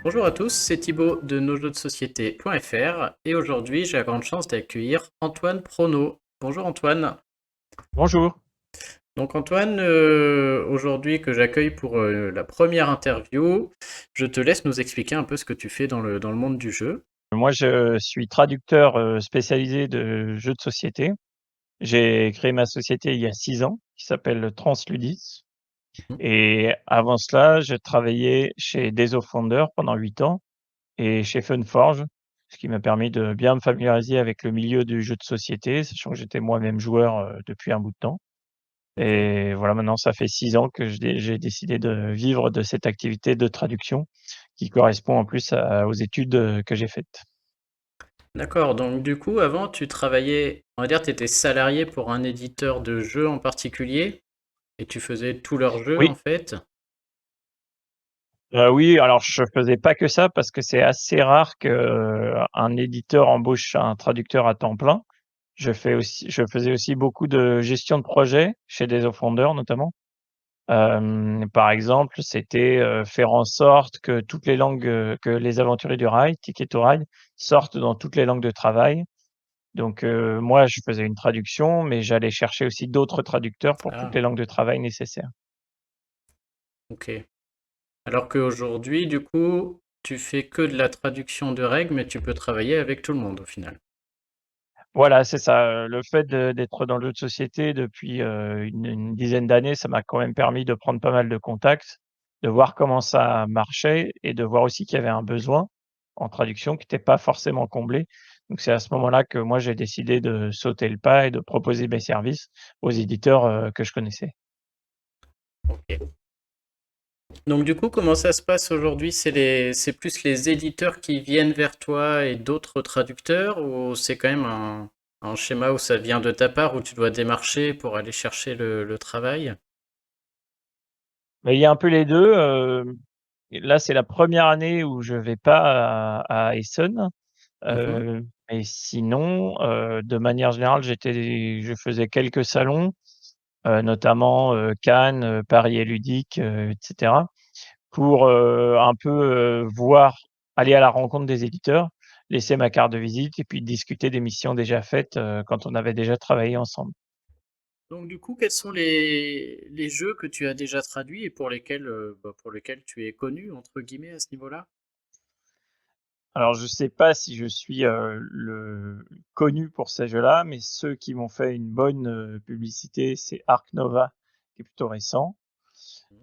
Bonjour à tous, c'est Thibaut de nosjeuxdesociété.fr et aujourd'hui j'ai la grande chance d'accueillir Antoine Prono. Bonjour Antoine. Bonjour. Donc Antoine, aujourd'hui que j'accueille pour la première interview, je te laisse nous expliquer un peu ce que tu fais dans le monde du jeu. Moi, je suis traducteur spécialisé de jeux de société. J'ai créé ma société il y a 6 ans, qui s'appelle Transludis. Mhm. Et avant cela, j'ai travaillé chez Days of Wonder pendant 8 ans et chez Funforge, ce qui m'a permis de bien me familiariser avec le milieu du jeu de société, sachant que j'étais moi-même joueur depuis un bout de temps. Ok. Et voilà, maintenant, ça fait 6 ans que j'ai décidé de vivre de cette activité de traduction qui correspond en plus aux études que j'ai faites. D'accord, donc du coup avant tu travaillais, on va dire tu étais salarié pour un éditeur de jeux en particulier et tu faisais tous leurs jeux en Oui. fait. Oui, alors je faisais pas que ça parce que c'est assez rare qu'un éditeur embauche un traducteur à temps plein. Je faisais aussi beaucoup de gestion de projet chez des offrandeurs notamment. Par exemple, c'était, faire en sorte que toutes les langues, que les aventuriers du rail, Ticket to Ride, sortent dans toutes les langues de travail. Donc, moi, je faisais une traduction, mais j'allais chercher aussi d'autres traducteurs pour toutes Ah, les langues de travail nécessaires. ok. Alors qu'aujourd'hui, du coup, tu fais que de la traduction de règles, mais tu peux travailler avec tout le monde au final. Voilà, c'est ça, le fait d'être dans le jeu de société depuis, une dizaine d'années, ça m'a quand même permis de prendre pas mal de contacts, de voir comment ça marchait et de voir aussi qu'il y avait un besoin en traduction qui était pas forcément comblé. Donc c'est à ce moment-là que moi j'ai décidé de sauter le pas et de proposer mes services aux éditeurs, que je connaissais. Ok. Donc du coup, comment ça se passe aujourd'hui? C'est plus les éditeurs qui viennent vers toi et d'autres traducteurs, ou c'est quand même un schéma où ça vient de ta part, où tu dois démarcher pour aller chercher le travail? Mais il y a un peu les 2. Et là, c'est la première année où je vais pas à Essen. Mhm. Mais sinon, de manière générale, je faisais quelques salons, notamment, Cannes, Paris et Ludique, et cetera, pour, un peu, aller à la rencontre des éditeurs, laisser ma carte de visite et puis discuter des missions déjà faites, quand on avait déjà travaillé ensemble. Donc du coup, quels sont les jeux que tu as déjà traduits et pour lesquels tu es connu, entre guillemets, à ce niveau-là? Alors je sais pas si je suis, le connu pour ces jeux-là, mais ceux qui m'ont fait une bonne, publicité, c'est Ark Nova, qui est plutôt récent.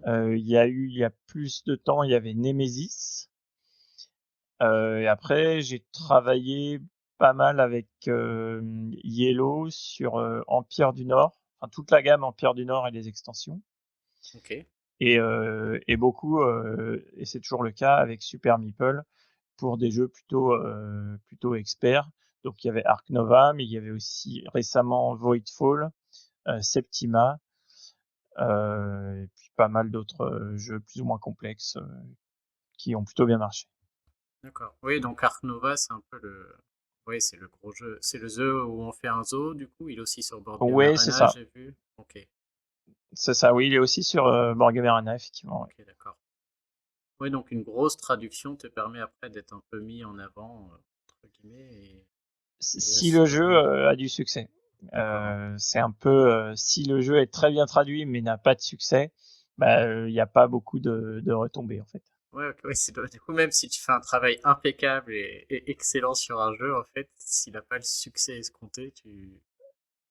Il y a plus de temps, il y avait Nemesis, et après j'ai travaillé pas mal avec, Yellow sur, Empire du Nord, enfin toute la gamme Empire du Nord et les extensions Ok. et beaucoup, et c'est toujours le cas avec Super Meeple pour des jeux plutôt experts. Donc il y avait Ark Nova, mais il y avait aussi récemment Voidfall, Septima, et puis pas mal d'autres, jeux plus ou moins complexes, qui ont plutôt bien marché. D'accord. Oui, donc Ark Nova, c'est un peu le. Oui, c'est le gros jeu. C'est le jeu où on fait un zoo, du coup. Il est aussi sur Board Game Ouais, c'est Arena, ça. j'ai vu. Ok. C'est ça, oui, il est aussi sur, Board Game Arena effectivement, ouais. Ok, d'accord. Oui, donc une grosse traduction te permet après d'être un peu mis en avant, entre guillemets, et Si le assurer jeu, une vente. a du succès. D'accord. C'est un peu, si le jeu est très bien traduit mais n'a pas de succès, bah, il y a pas beaucoup de retombées en fait. Ouais, ok, ouais, du coup, même si tu fais un travail impeccable et excellent sur un jeu, en fait, s'il n'a pas le succès escompté, tu.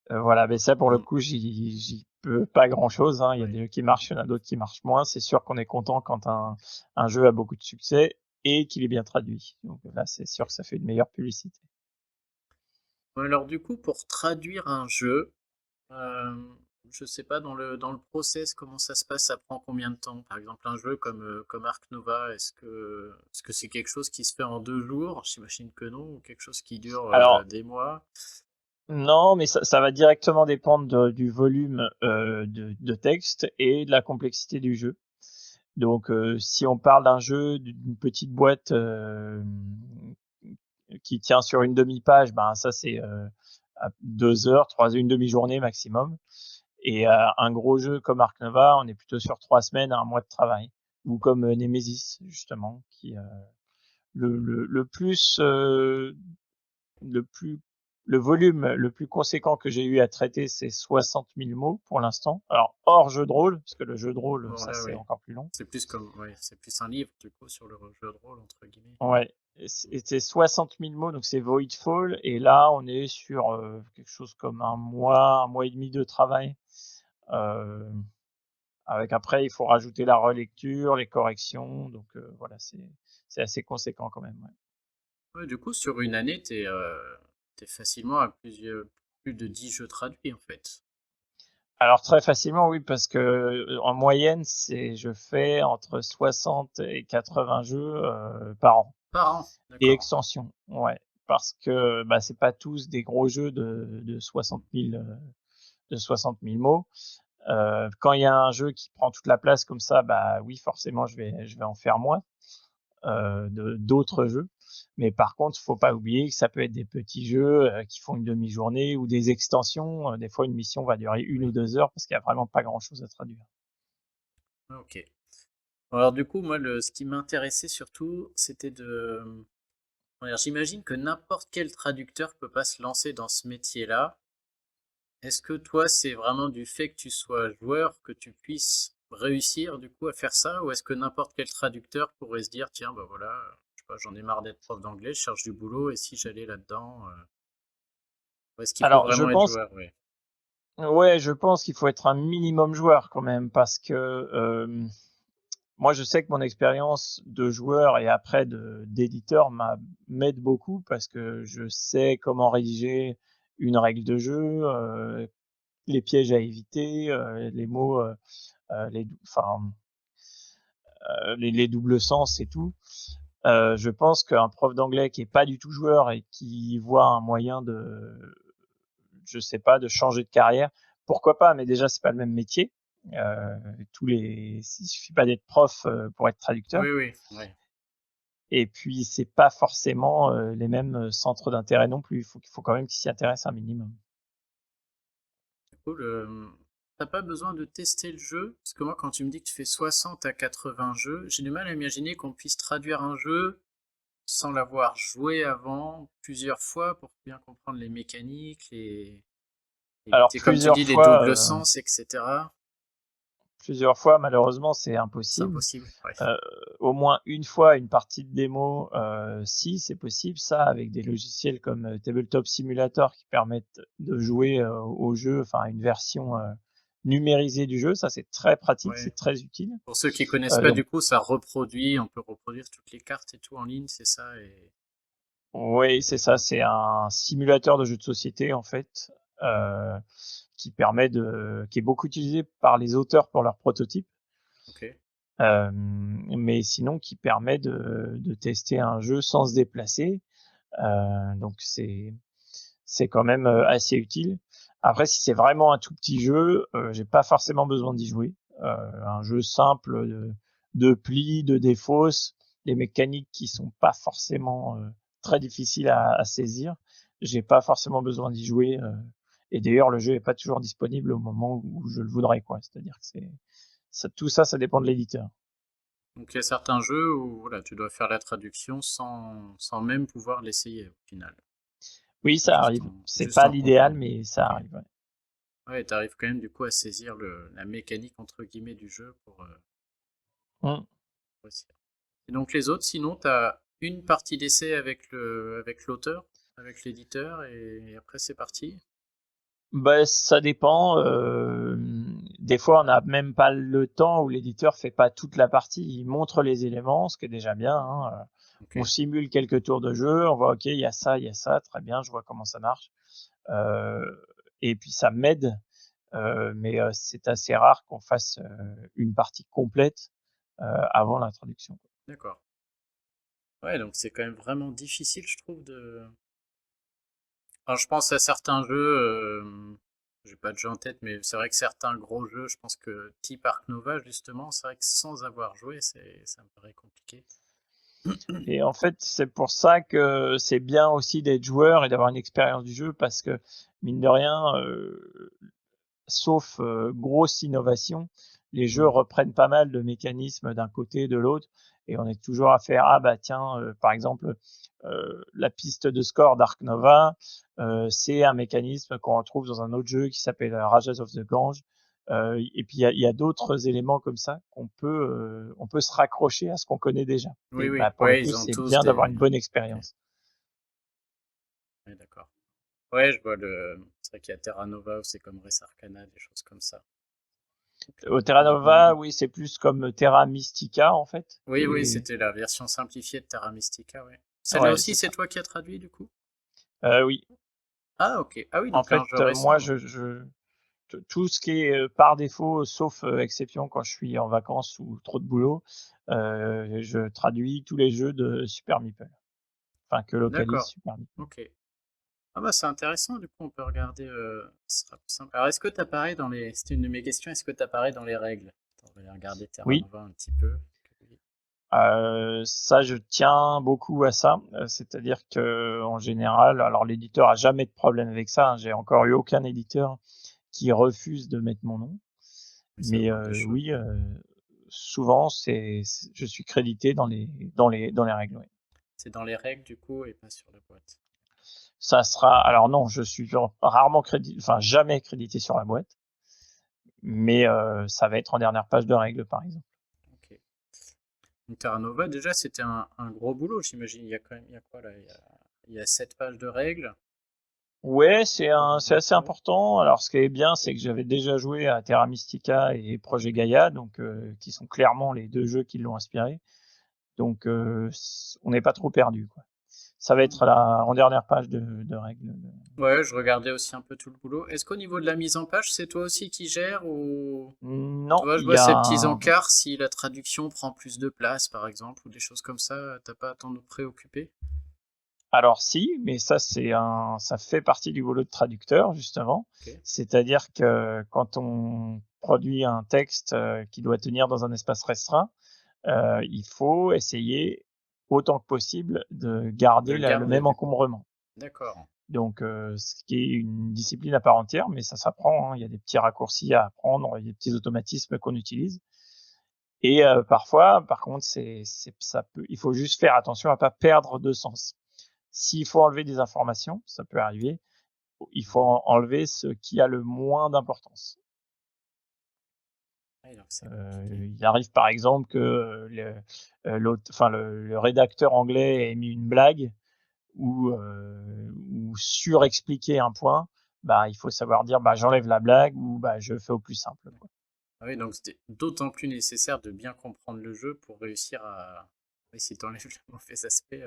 Voilà, mais ça pour le Hmm. coup, j'y peux pas grand-chose, hein. Il y a Ouais. des jeux qui marchent, il y en a d'autres qui marchent moins. C'est sûr qu'on est content quand un jeu a beaucoup de succès et qu'il est bien traduit. Donc là, c'est sûr que ça fait une meilleure publicité. Ouais, alors du coup, pour traduire un jeu, Euh, je sais pas, dans le process, comment ça se passe, ça prend combien de temps? Par exemple, un jeu comme Ark Nova, est-ce que c'est quelque chose qui se fait en 2 jours? J'imagine que non, ou quelque chose qui dure Alors des mois. non, mais ça va directement dépendre du volume, de texte et de la complexité du jeu. Donc si on parle d'un jeu d'une petite boîte, qui tient sur une demi-page, ben ça c'est, à 2 heures, 3 une demi-journée maximum. Et un gros jeu comme Ark Nova, on est plutôt sur 3 semaines à un mois de travail. Ou comme Nemesis, justement, le plus, le plus le volume le plus conséquent que j'ai eu à traiter, c'est 60 000 mots pour l'instant. Alors hors jeu de rôle, parce que le jeu de rôle, Bon, ça là, c'est oui. encore plus long. C'est plus comme, ouais, c'est plus un livre, du coup, sur le jeu de rôle, entre guillemets. Ouais, c'est 60 000 mots, donc c'est Voidfall, et là on est sur quelque chose comme un mois et demi de travail. Euh, Avec après, il faut rajouter la relecture, les corrections, donc voilà, c'est assez conséquent quand même. Ouais. Ouais, du coup, sur une année, t'es facilement à plus de 10 jeux traduits, en fait. Alors très facilement, oui, parce que en moyenne, je fais entre 60 et 80 jeux par an Par an, et d'accord. extensions. Ouais, parce que bah, c'est pas tous des gros jeux de 60 000 mots. Quand il y a un jeu qui prend toute la place comme ça, bah oui, forcément, je vais en faire moins. D'autres jeux. Mais par contre, faut pas oublier que ça peut être des petits jeux qui font une demi-journée ou des extensions. Des fois, une mission va durer une ou Oui. 2 heures parce qu'il y a vraiment pas grand-chose à traduire. Ah, ok. Alors, du coup, moi, ce qui m'intéressait surtout, c'était alors, j'imagine que n'importe quel traducteur peut pas se lancer dans ce métier-là. Est-ce que toi, c'est vraiment du fait que tu sois joueur que tu puisses réussir du coup à faire ça, ou est-ce que n'importe quel traducteur pourrait se dire, tiens, bah voilà, je sais pas, j'en ai marre d'être prof d'anglais, je cherche du boulot, et si j'allais là-dedans, ou est-ce qu'il faut Alors, vraiment être joueur, oui. je pense qu'il faut être un minimum joueur quand même parce que moi, je sais que mon expérience de joueur et après d'éditeur m'aide beaucoup parce que je sais comment rédiger une règle de jeu, les pièges à éviter, les mots, les doubles sens et tout. Je pense qu'un prof d'anglais qui est pas du tout joueur et qui voit un moyen je sais pas, de changer de carrière, pourquoi pas, mais déjà c'est pas le même métier. Il suffit pas d'être prof pour être traducteur. Oui, oui, oui. Et puis c'est pas forcément les mêmes centres d'intérêt non plus. Il faut quand même qu'ils s'y intéressent un minimum. Du coup, t'as pas besoin de tester le jeu, parce que moi, quand tu me dis que tu fais 60 à 80 jeux, j'ai du mal à imaginer qu'on puisse traduire un jeu sans l'avoir joué avant plusieurs fois pour bien comprendre les mécaniques, Alors éviter, comme tu dis, les doubles sens, etc. plusieurs fois malheureusement c'est C'est impossible. impossible. Ouais. Euh, Au moins une fois une partie de démo, si c'est possible, ça avec des logiciels comme Tabletop Simulator qui permettent de jouer au jeu, enfin une version numérisée du jeu, ça c'est très pratique, Ouais. c'est très utile. Pour ceux qui connaissent pas, Donc du coup, ça reproduit, on peut reproduire toutes les cartes et tout en ligne, c'est ça, oui, c'est ça, d'accord. c'est un simulateur de jeu de société en fait, euh, qui est beaucoup utilisé par les auteurs pour leurs prototypes. Ok. Mais sinon qui permet de tester un jeu sans se déplacer. Donc c'est quand même assez utile. Après, si c'est vraiment un tout petit jeu, j'ai pas forcément besoin d'y jouer. Un jeu simple de pli, de défausse, les mécaniques qui sont pas forcément très difficiles à saisir. J'ai pas forcément besoin d'y jouer. Et d'ailleurs, le jeu est pas toujours disponible au moment où je le voudrais, quoi. C'est-à-dire que tout ça, ça dépend de l'éditeur. Donc il y a certains jeux où voilà, tu dois faire la traduction sans même pouvoir l'essayer au final. Oui, ça arrive. C'est Juste pas en l'idéal, comprendre. mais ça Ok. arrive. Ouais. Ouais, t'arrives quand même du coup à saisir la mécanique entre guillemets du jeu Mm. pour essayer. Et donc les autres, sinon, t'as une partie d'essai avec l'auteur, avec l'éditeur, et après c'est parti. Bah, ça dépend. Des fois, on n'a même pas le temps où l'éditeur fait pas toute la partie. Il montre les éléments, ce qui est déjà bien. Hein. Ok. On simule quelques tours de jeu, on voit, ok, il y a ça, très bien, je vois comment ça marche. Euh, et puis ça m'aide, mais c'est assez rare qu'on fasse une partie complète avant la traduction. D'accord. Ouais, donc c'est quand même vraiment difficile, je trouve, Alors, je pense à certains jeux, j'ai pas de jeu en tête, mais c'est vrai que certains gros jeux, je pense que type Ark Nova, justement, c'est vrai que sans avoir joué, ça me paraît compliqué. Et en fait, c'est pour ça que c'est bien aussi d'être joueur et d'avoir une expérience du jeu parce que, mine de rien, sauf grosse innovation, les jeux Mhm. reprennent pas mal de mécanismes d'un côté, de l'autre, et on est toujours à faire ah bah tiens, par exemple, la piste de score d'Ark Nova, c'est un mécanisme qu'on retrouve dans un autre jeu qui s'appelle Rajas of the Gange. Et puis il y a d'autres éléments comme ça on peut se raccrocher à ce qu'on connaît déjà. Oui, Et oui, bah pour le ouais, coup, ils ont c'est tous bien des. d'avoir une bonne Ok, expérience. ouais, d'accord. Ouais, je vois le. C'est vrai qu'il y a Terra Nova ou c'est comme Res Arcana, des choses comme ça. Ok. Au Terra Nova, Mhm. oui, c'est plus comme Terra Mystica en fait. Oui, oui, Et c'était la version simplifiée de Terra Mystica, ouais. Celle-là ouais, aussi, c'est c'est ça. toi qui as traduit, du coup? Oui, Ah, ok. Ah oui, en donc un fait, jeu moi, récent. tout ce qui est par défaut, sauf exception quand je suis en vacances ou trop de boulot, je traduis tous les jeux de Super Meeple, enfin que localise D'accord. Super Meeple. Ok. Ah bah c'est intéressant, du coup on peut regarder, ce sera plus simple. Alors est-ce que t'apparais dans les... C'était une de mes questions, est-ce que t'apparais dans les règles? Attends, on va aller regarder Terra Oui, Nova un petit peu. ça, je tiens beaucoup à ça. C'est-à-dire que en général, alors l'éditeur a jamais de problème avec ça, hein. J'ai encore eu aucun éditeur qui refuse de mettre mon nom. Oui, c'est la Mais moindre des choses, oui, ouais. souvent, je suis crédité dans les règles. Oui. C'est dans les règles du coup et pas sur la boîte. Ça sera, alors non, je suis rarement crédité, enfin jamais crédité sur la boîte, mais ça va être en dernière page de règles, par exemple. Ok. Donc Terra Nova, déjà c'était un gros boulot, j'imagine. Il y a quand même, il y a quoi là? Il y a 7 pages de règles. Ouais, c'est assez Ouais. important. Alors, ce qui est bien, c'est que j'avais déjà joué à Terra Mystica et Projet Gaia, donc qui sont clairement les deux jeux qui l'ont inspiré. Donc, on n'est pas trop perdu, quoi. Ça va être en dernière page de règles. Ouais, je regardais aussi un peu tout le boulot. Est-ce qu'au niveau de la mise en page, c'est toi aussi qui gères ou... Tu Non, vois, je il vois y a ces petits encarts si la traduction prend plus de place, par exemple, ou des choses comme ça, t'as pas à t'en préoccuper? Alors si, mais ça fait partie du boulot de traducteur justement. Ok. C'est-à-dire que quand on produit un texte qui doit tenir dans un espace restreint, il faut essayer autant que possible de De garder le le garder, même du coup. encombrement. D'accord. Donc, ce qui est une discipline à part entière, mais ça s'apprend, hein. Il y a des petits raccourcis à apprendre, il y a des petits automatismes qu'on utilise. Et parfois, par contre, il faut juste faire attention à pas perdre de sens. S'il faut enlever des informations, ça peut arriver, il faut Mhm. enlever ce qui a le moins d'importance. Ouais, donc c'est compliqué. Il arrive par exemple que le rédacteur anglais ait mis une blague ou surexpliquer un point. Bah, il faut savoir dire bah, j'enlève la blague ou bah, je fais au plus simple, quoi. Ah oui, donc c'était d'autant plus nécessaire de bien comprendre le jeu pour réussir à... Oui, si t'enlèves le mauvais aspect,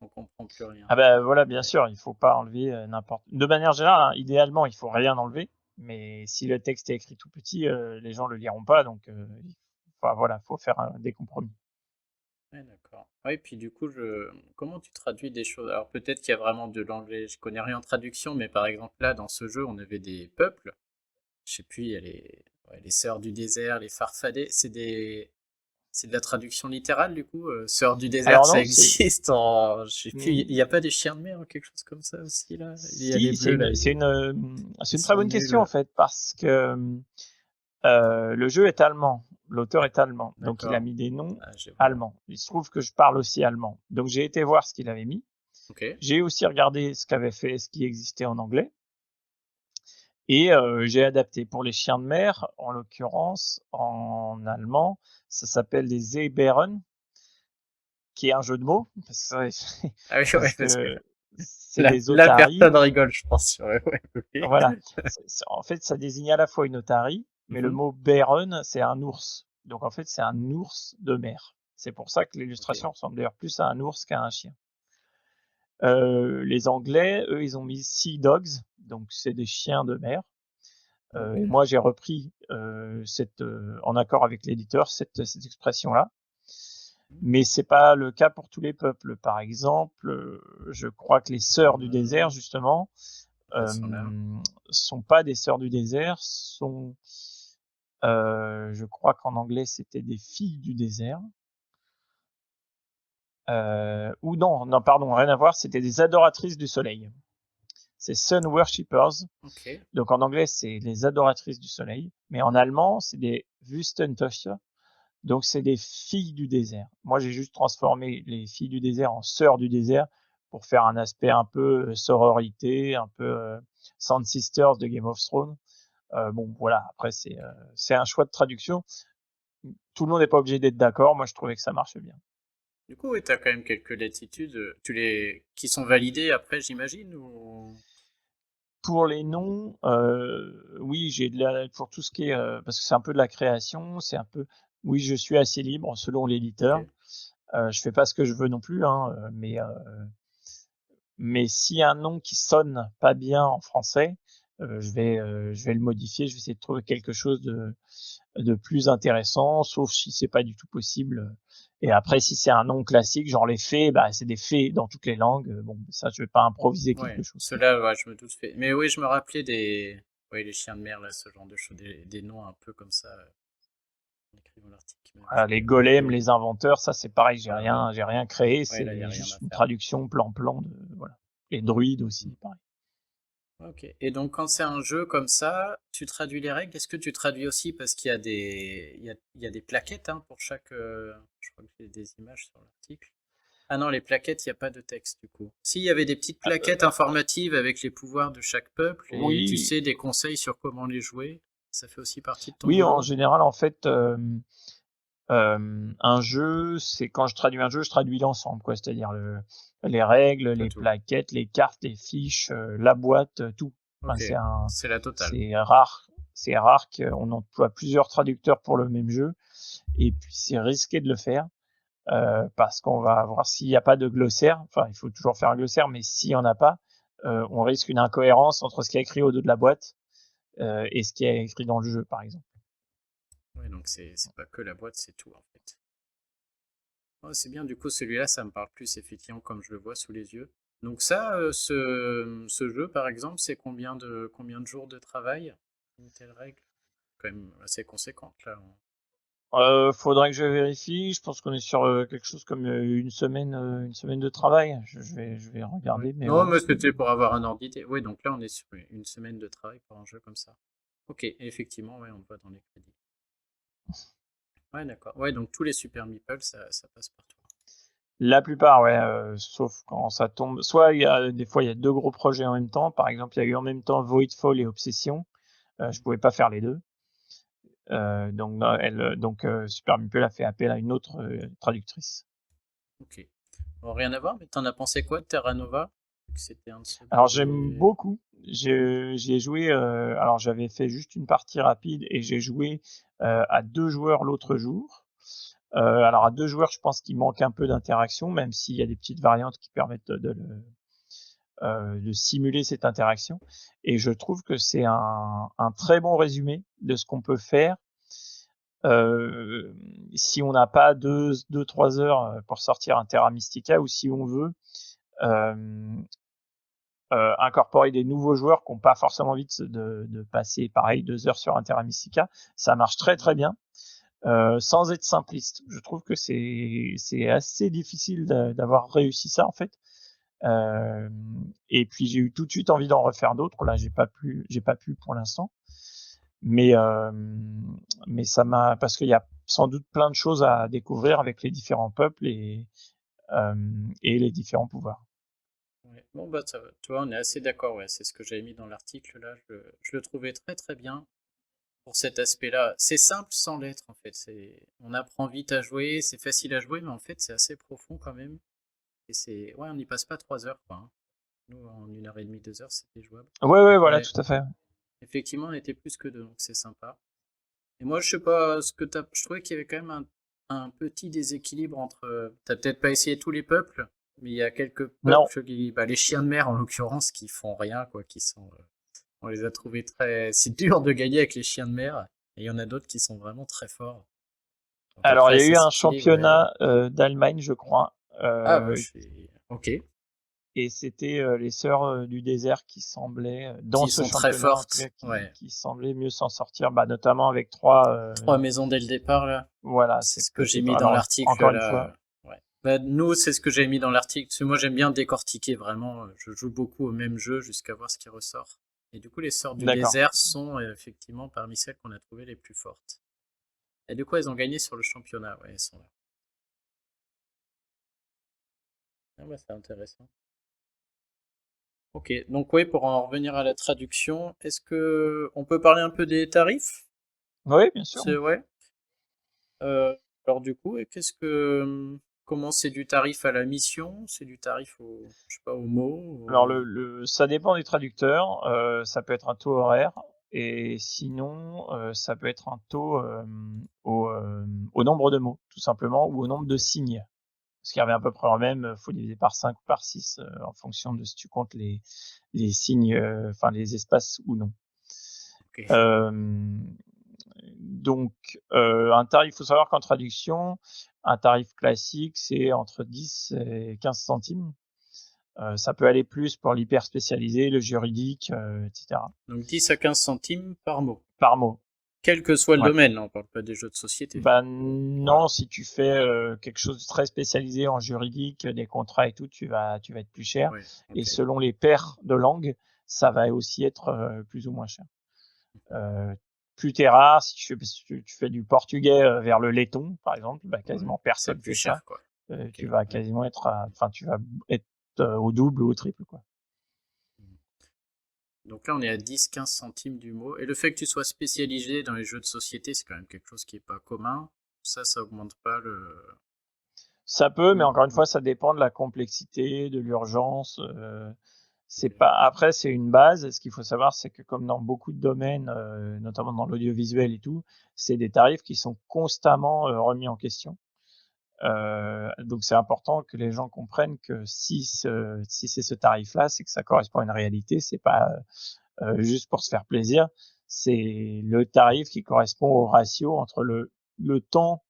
on comprend plus rien. Ah ben voilà, bien Ouais. sûr, il faut pas enlever n'importe. De manière générale, hein, idéalement, il faut rien enlever. Mais si le texte est écrit tout petit, les gens le liront pas. Donc, enfin, voilà, faut faire des compromis. Ouais, d'accord. Oui, puis du coup, comment tu traduis des choses? Alors peut-être qu'il y a vraiment de l'anglais, je connais rien en traduction, mais par exemple là, dans ce jeu, on avait des peuples. Je sais plus, il y a les sœurs du désert, les farfadets. C'est de la traduction littérale du coup. Sœurs du désert, Alors ça non, c'est existe en, je sais plus. Il y a hmm, pas des chiens de mer ou quelque chose comme ça aussi là? Il y a les si, bleus là, c'est ils une très sont bonne question en nuls. fait parce que le jeu est allemand, l'auteur Ouais, est allemand, donc il a d'accord. mis des noms Ah, je vois. allemands. Il se trouve que je parle aussi allemand, donc j'ai été voir ce qu'il avait mis. Ok. J'ai aussi regardé ce qui existait en anglais, et j'ai adapté. Pour les chiens de mer, en l'occurrence, en allemand, ça s'appelle des Seebären, qui est un jeu de mots, Ah oui, ouais, parce parce que que c'est des la otaries. personne rigole, je pense. Ouais, ouais, ok. Voilà. En fait, ça désigne à la fois une otarie, mais le Mhm. mot Bären, c'est un ours. Donc en fait, c'est un ours de mer. C'est pour ça que Ok. l'illustration ressemble d'ailleurs plus à un ours qu'à un chien. Les Anglais, eux, ils ont mis Sea Dogs, donc c'est des chiens de mer. Et Ok. moi, j'ai repris en accord avec l'éditeur cette expression-là. Mais c'est pas le cas pour tous les peuples. Par exemple, je crois que les sœurs du désert, justement, Elles sont là. sont pas des sœurs du désert, je crois qu'en anglais c'était des filles du désert. Ou non, non, pardon, rien à voir, c'était des adoratrices du soleil. c'est Sun Worshippers. Ok. Donc en anglais, c'est les adoratrices du soleil, mais en allemand, c'est des Wüstentöchter. Donc c'est des filles du désert. Moi, j'ai juste transformé les filles du désert en sœurs du désert pour faire un aspect un peu sororité, un peu Sand Sisters de Game of Thrones. Bon, voilà. Après, c'est un choix de traduction. Tout le monde n'est pas obligé d'être d'accord. Moi, je trouvais que ça marchait bien. Du coup, ouais, t'as quand même quelques latitudes, qui sont validées après, j'imagine, ou... Pour les noms, oui, pour tout ce qui est, parce que c'est un peu de la création, c'est un peu, oui, je suis assez libre selon Ok. l'éditeur. Je fais pas ce que je veux non plus, hein, mais s'il y a un nom qui sonne pas bien en français, je vais le modifier. Je vais essayer de trouver quelque chose de plus intéressant, sauf si c'est pas du tout possible. Et après, si c'est un nom classique, genre les fées, bah, c'est des fées dans toutes les langues. Bon, ça, je vais pas improviser quelque Ouais, chose, quoi. ceux-là, ouais, je me doute fait. Mais oui, je me rappelais des... Ouais, les chiens de mer, là, ce genre de choses, des noms un peu comme ça, en écrivant l'article. Mais Voilà, les je golems, me- les inventeurs, ça c'est pareil, Voilà, ouais. j'ai rien créé, Ouais, là, il n'y a c'est rien à juste une faire. traduction plan-plan de, voilà. Les druides Mm. aussi, pareil. Ok. Et donc, quand c'est un jeu comme ça, tu traduis les règles. Est-ce que tu traduis aussi parce qu'il y a il y a des plaquettes, hein, pour chaque. Je crois que j'ai des images sur l'article. Ah non, les plaquettes, il n'y a pas de texte du coup. S'il y avait des petites plaquettes informatives avec les pouvoirs de chaque peuple et tu Oui, sais des conseils sur comment les jouer, ça fait aussi partie de ton oui, en boulot? général, en fait, un jeu, c'est quand je traduis un jeu, je traduis l'ensemble, quoi. C'est-à-dire les règles, Pas les tout. plaquettes, les cartes, les fiches, la boîte, tout. Enfin, Ok, c'est la totale. c'est rare qu'on emploie plusieurs traducteurs pour le même jeu. Et puis, c'est risqué de le faire. Parce qu'on va voir s'il n'y a pas de glossaire. Enfin, il faut toujours faire un glossaire, mais s'il n'y en a pas, on risque une incohérence entre ce qui est écrit au dos de la boîte et ce qui est écrit dans le jeu, par exemple. Ouais, donc c'est pas que la boîte, c'est tout en fait. Ouais, c'est bien, du coup celui-là ça me parle plus effectivement comme je le vois sous les yeux. Donc ça, ce jeu par exemple, c'est combien de jours de travail? Une telle règle? Quand même assez conséquente là. Faudrait que je vérifie. Je pense qu'on est sur quelque chose comme une semaine de travail. Je vais Ouais. regarder, mais Non, ouais, mais c'était pour avoir un ordre d'idée. Oui, donc là, on est sur une semaine de travail pour un jeu comme ça. Ok, et effectivement, ouais, on le voit dans les crédits. Ouais, d'accord. Ouais, donc tous les Super Meeple, ça passe partout. la plupart, ouais, sauf quand ça tombe. Soit il y a des fois il y a deux gros projets en même temps. Par exemple, il y a eu en même temps Voidfall et Obsession. Je Mhm. pouvais pas faire les deux. Donc, Super Meeple a fait appel à une autre traductrice. Ok. Bon, rien à voir, mais t'en as pensé quoi de Terra Nova? Vu que c'était un de ceux que Alors j'aime t'avais. beaucoup. J'y ai joué. Alors j'avais fait juste une partie rapide et j'ai joué à deux joueurs l'autre jour. Alors à deux joueurs, je pense qu'il manque un peu d'interaction, même s'il y a des petites variantes qui permettent de simuler cette interaction. Et je trouve que c'est un très bon résumé de ce qu'on peut faire si on n'a pas deux, 3 heures pour sortir un Terra Mystica ou si on veut euh, incorporer des nouveaux joueurs qui n'ont pas forcément envie de passer pareil 2 heures sur un Terra Mystica. Ça marche très très bien. Sans être simpliste. Je trouve que c'est assez difficile d'avoir réussi ça en fait. Euh, et puis j'ai eu tout de suite envie d'en refaire d'autres. Là, j'ai pas pu pour l'instant. Mais ça m'a parce qu'il y a sans doute plein de choses à découvrir avec les différents peuples euh, et les différents pouvoirs. Ouais. Bon, bah, ça va. Tu vois, on est assez d'accord, ouais. C'est ce que j'avais mis dans l'article là. Je le trouvais très très bien pour cet aspect-là. C'est simple sans l'être, en fait. On apprend vite à jouer, c'est facile à jouer, mais en fait, c'est assez profond quand même. Et ouais, on n'y passe pas 3 heures, quoi, hein. Nous, en 1 heure et demie, 2 heures, c'était jouable. Ouais, voilà, Ouais, tout à fait. effectivement, on était plus que deux, donc c'est sympa. Et moi, je sais pas ce que t'as. Je trouvais qu'il y avait quand même un petit déséquilibre entre. T'as peut-être pas essayé tous les peuples, mais il y a quelques Non, peuples bah, les chiens de mer en l'occurrence, qui font rien, quoi, qui sont. On les a trouvés très. C'est dur de gagner avec les chiens de mer, et il y en a d'autres qui sont vraiment très forts. Donc alors, il après, y a ça eu un s'équilibre. championnat d'Allemagne, je crois, Ah, bah, je suis. Ok. et c'était les sœurs du désert qui semblaient, dans Qui ce sont très championnat en tout cas, fortes. Ouais. qui semblaient mieux s'en sortir, bah, notamment avec trois. 3 maisons dès le départ, là. Voilà, C'est c'est ce que j'ai côté. mis dans Alors, l'article, encore une fois, là. Ouais. Bah, nous, c'est ce que j'ai mis dans l'article. Parce que moi, j'aime bien décortiquer vraiment. Je joue beaucoup au même jeu jusqu'à voir ce qui ressort. Et du coup, les sorts du D'accord. désert sont effectivement parmi celles qu'on a trouvées les plus fortes. Et du coup, elles ont gagné sur le championnat. Ouais, elles sont là. Ah bah, c'est intéressant. Ok, donc oui, pour en revenir à la traduction, est-ce que on peut parler un peu des tarifs? Oui, bien sûr. C'est ouais. Euh, alors du coup, et comment c'est du tarif à la mission? C'est du tarif au, je sais pas, au mot? Alors ça dépend du traducteur. Ça peut être un taux horaire et sinon ça peut être un taux au nombre de mots, tout simplement, ou au nombre de Ok, signes. Ce qui revient à peu près au même, faut diviser par 5 ou par 6 en fonction de si tu comptes les signes, enfin les espaces ou non. ok. Euh, donc, un tarif, il faut savoir qu'en traduction, un tarif classique, c'est entre 10 et 15 centimes. Ça peut aller plus pour l'hyper spécialisé, le juridique, etc. Donc 10 à 15 centimes par mot. Par mot. Quel que soit le Ouais. domaine, là, on parle pas des jeux de société. Bah non, si tu fais quelque chose de très spécialisé en juridique, des contrats et tout, tu vas être plus cher. Ouais, Et ok. selon les paires de langue, ça va aussi être plus ou moins cher. Euh, Plus t'es rare, si tu fais du portugais vers le letton, par exemple, bah, Ouais, quasiment c'est personne plus fait ça. cher, quoi. Tu Ok, vas ouais. quasiment être, enfin, tu vas être au double ou au triple, quoi. Donc là, on est à 10-15 centimes du mot. Et le fait que tu sois spécialisé dans les jeux de société, c'est quand même quelque chose qui est pas commun. Ça augmente pas le... Ça peut, mais encore une Ouais, fois, ça dépend de la complexité, de l'urgence. C'est ok. pas. Après, c'est une base. Ce qu'il faut savoir, c'est que comme dans beaucoup de domaines, notamment dans l'audiovisuel et tout, c'est des tarifs qui sont constamment remis en question. Donc, c'est important que les gens comprennent que si c'est ce tarif-là, c'est que ça correspond à une réalité. C'est pas juste pour se faire plaisir. C'est le tarif qui correspond au ratio entre le temps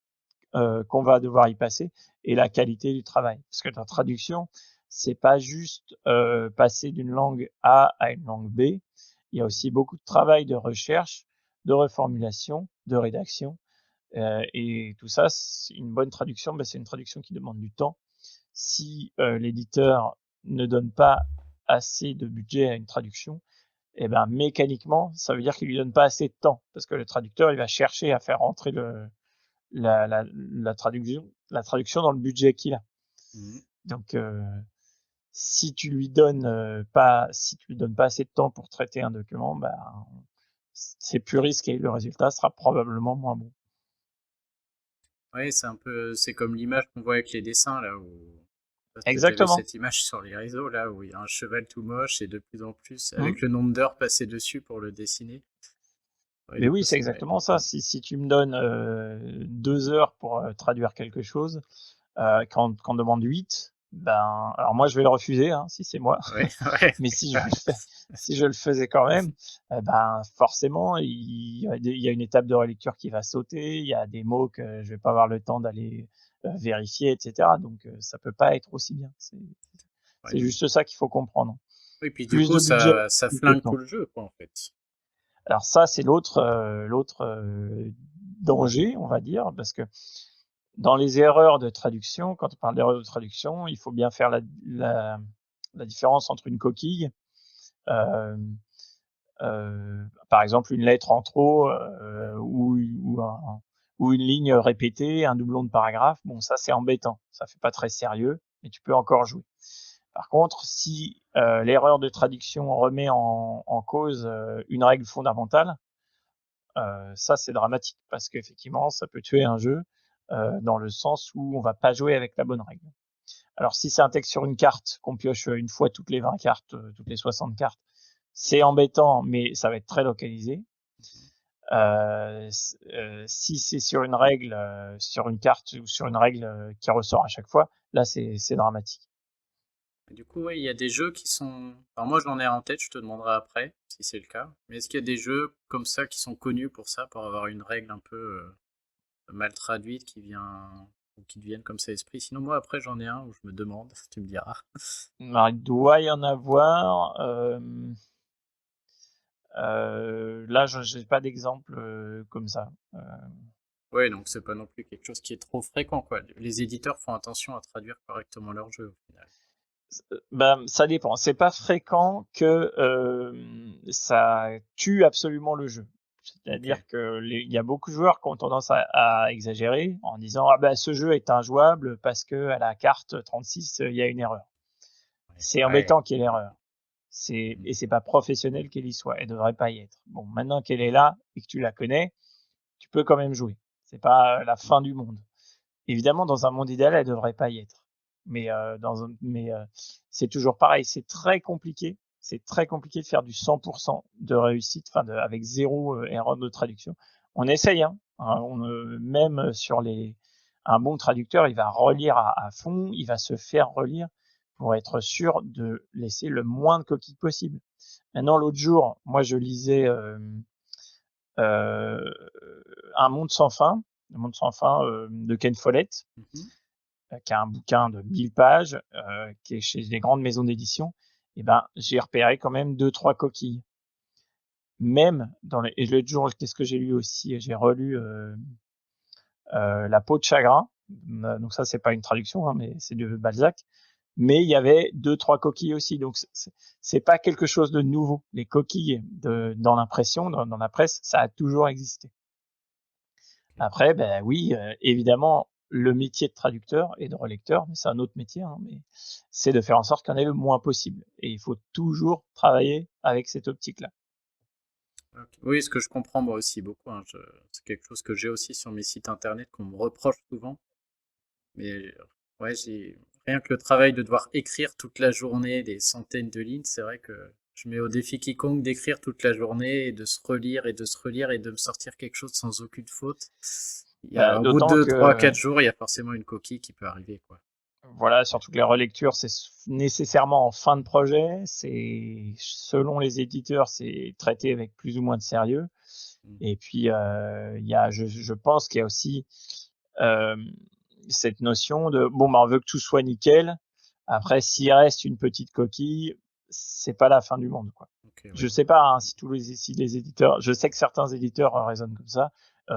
qu'on va devoir y passer et la qualité du travail. Parce que la traduction, c'est pas juste passer d'une langue A à une langue B. Il y a aussi beaucoup de travail de recherche, de reformulation, de rédaction. Et tout ça, c'est une bonne traduction, ben, c'est une traduction qui demande du temps. Si l'éditeur ne donne pas assez de budget à une traduction, et ben mécaniquement, ça veut dire qu'il lui donne pas assez de temps, parce que le traducteur, il va chercher à faire rentrer la traduction dans le budget qu'il a. Mhm. Donc, si tu lui donnes pas assez de temps pour traiter un document, bah, c'est plus risqué. Le résultat sera probablement moins bon. Ouais, c'est un peu, c'est comme l'image qu'on voit avec les dessins là où peut-être t'avais Exactement. cette image sur les réseaux là où il y a un cheval tout moche et de plus en plus Mmh. avec le nombre d'heures passées dessus pour le dessiner. Ouais, Mais du oui, coup, c'est c'est ouais. exactement ça. Si tu me donnes 2 heures pour traduire quelque chose, qu'on demande 8, ben, alors moi je vais le refuser hein, si c'est moi. Ouais, ouais, Mais si je le faisais quand même, ben forcément il y a une étape de relecture qui va sauter, il y a des mots que je vais pas avoir le temps d'aller vérifier, etc. Donc ça peut pas être aussi bien. C'est ouais. juste ça qu'il faut comprendre. Oui, puis du Plus coup, de budget, ça plus de flingue tout temps. le jeu, quoi, en fait. Alors ça, c'est l'autre danger, on va dire, parce que dans les erreurs de traduction, quand on parle d'erreurs de traduction, il faut bien faire la différence entre une coquille, euh, par exemple une lettre en trop ou une ligne répétée, un doublon de paragraphe. Bon, ça c'est embêtant, ça fait pas très sérieux, mais tu peux encore jouer. Par contre, si l'erreur de traduction remet en cause une règle fondamentale, ça c'est dramatique parce qu'effectivement ça peut tuer un jeu dans le sens où on va pas jouer avec la bonne règle. Alors si c'est un texte sur une carte qu'on pioche une fois toutes les 20 cartes, toutes les 60 cartes, c'est embêtant mais ça va être très localisé. Si c'est sur une règle, sur une carte ou sur une règle qui ressort à chaque fois, là c'est dramatique. Et du coup, ouais, il y a des jeux qui sont. Alors moi, j'en ai un en tête, je te demanderai après si c'est le cas. Mais est-ce qu'il y a des jeux comme ça qui sont connus pour ça, pour avoir une règle un peu mal traduite qui vient ou qui deviennent comme ça esprit? Sinon, moi, après, j'en ai un où je me demande, tu me diras. Alors, il doit y en avoir. Là, je n'ai pas d'exemple comme ça. Ouais, donc c'est pas non plus quelque chose qui est trop fréquent, quoi. Les éditeurs font attention à traduire correctement leur jeu, au final. Ben, ça dépend. C'est pas fréquent que ça tue absolument le jeu. Ok. C'est-à-dire que il y a beaucoup de joueurs qui ont tendance à exagérer en disant ah ben ce jeu est injouable parce que à la carte 36 il y a une erreur. Ouais. C'est Ouais. embêtant qu'il y ait l'erreur. Mm. Et c'est pas professionnel qu'elle y soit. Elle devrait pas y être. Bon, maintenant qu'elle est là et que tu la connais, tu peux quand même jouer. C'est pas la fin du monde. Évidemment, dans un monde idéal, elle devrait pas y être. Mais c'est toujours pareil. C'est très compliqué. C'est très compliqué de faire du 100% de réussite, avec zéro erreur de traduction. On essaye, hein. Même sur un bon traducteur, il va relire à fond, il va se faire relire pour être sûr de laisser le moins de coquilles possible. Maintenant, l'autre jour, moi, je lisais euh, Un monde sans fin, de Ken Follett, Mhm. qui a un bouquin de 1000 pages, qui est chez des grandes maisons d'édition. Et ben, j'ai repéré quand même deux, trois coquilles. Même et l'autre jour, qu'est-ce que j'ai lu aussi? J'ai relu La peau de chagrin. Donc ça, c'est pas une traduction, hein, mais c'est de Balzac. Mais il y avait deux, trois coquilles aussi. Donc c'est pas quelque chose de nouveau. Les coquilles dans l'impression, dans la presse, ça a toujours existé. Ok. Après, ben oui, évidemment, le métier de traducteur et de relecteur, mais c'est un autre métier, hein, mais c'est de faire en sorte qu'il y en ait le moins possible. Et il faut toujours travailler avec cette optique-là. Ok. Oui, ce que je comprends moi aussi beaucoup, hein. C'est quelque chose que j'ai aussi sur mes sites internet qu'on me reproche souvent. Mais ouais, rien que le travail de devoir écrire toute la journée des centaines de lignes, c'est vrai que je mets au défi quiconque d'écrire toute la journée et de se relire et de se relire et de me sortir quelque chose sans aucune faute. Bah, Au bout de d'autant 2, 3, que, 4 jours, il y a forcément une coquille qui peut arriver, quoi. voilà, surtout que les relectures, c'est nécessairement en fin de projet. C'est, selon les éditeurs, c'est traité avec plus ou moins de sérieux. Mm. Et puis, je pense qu'il y a aussi euh, cette notion de bon, bah, on veut que tout soit nickel. Après, s'il reste une petite coquille, c'est pas la fin du monde, quoi. Ok, Je ouais. sais pas hein, si les éditeurs, je sais que certains éditeurs raisonnent comme ça,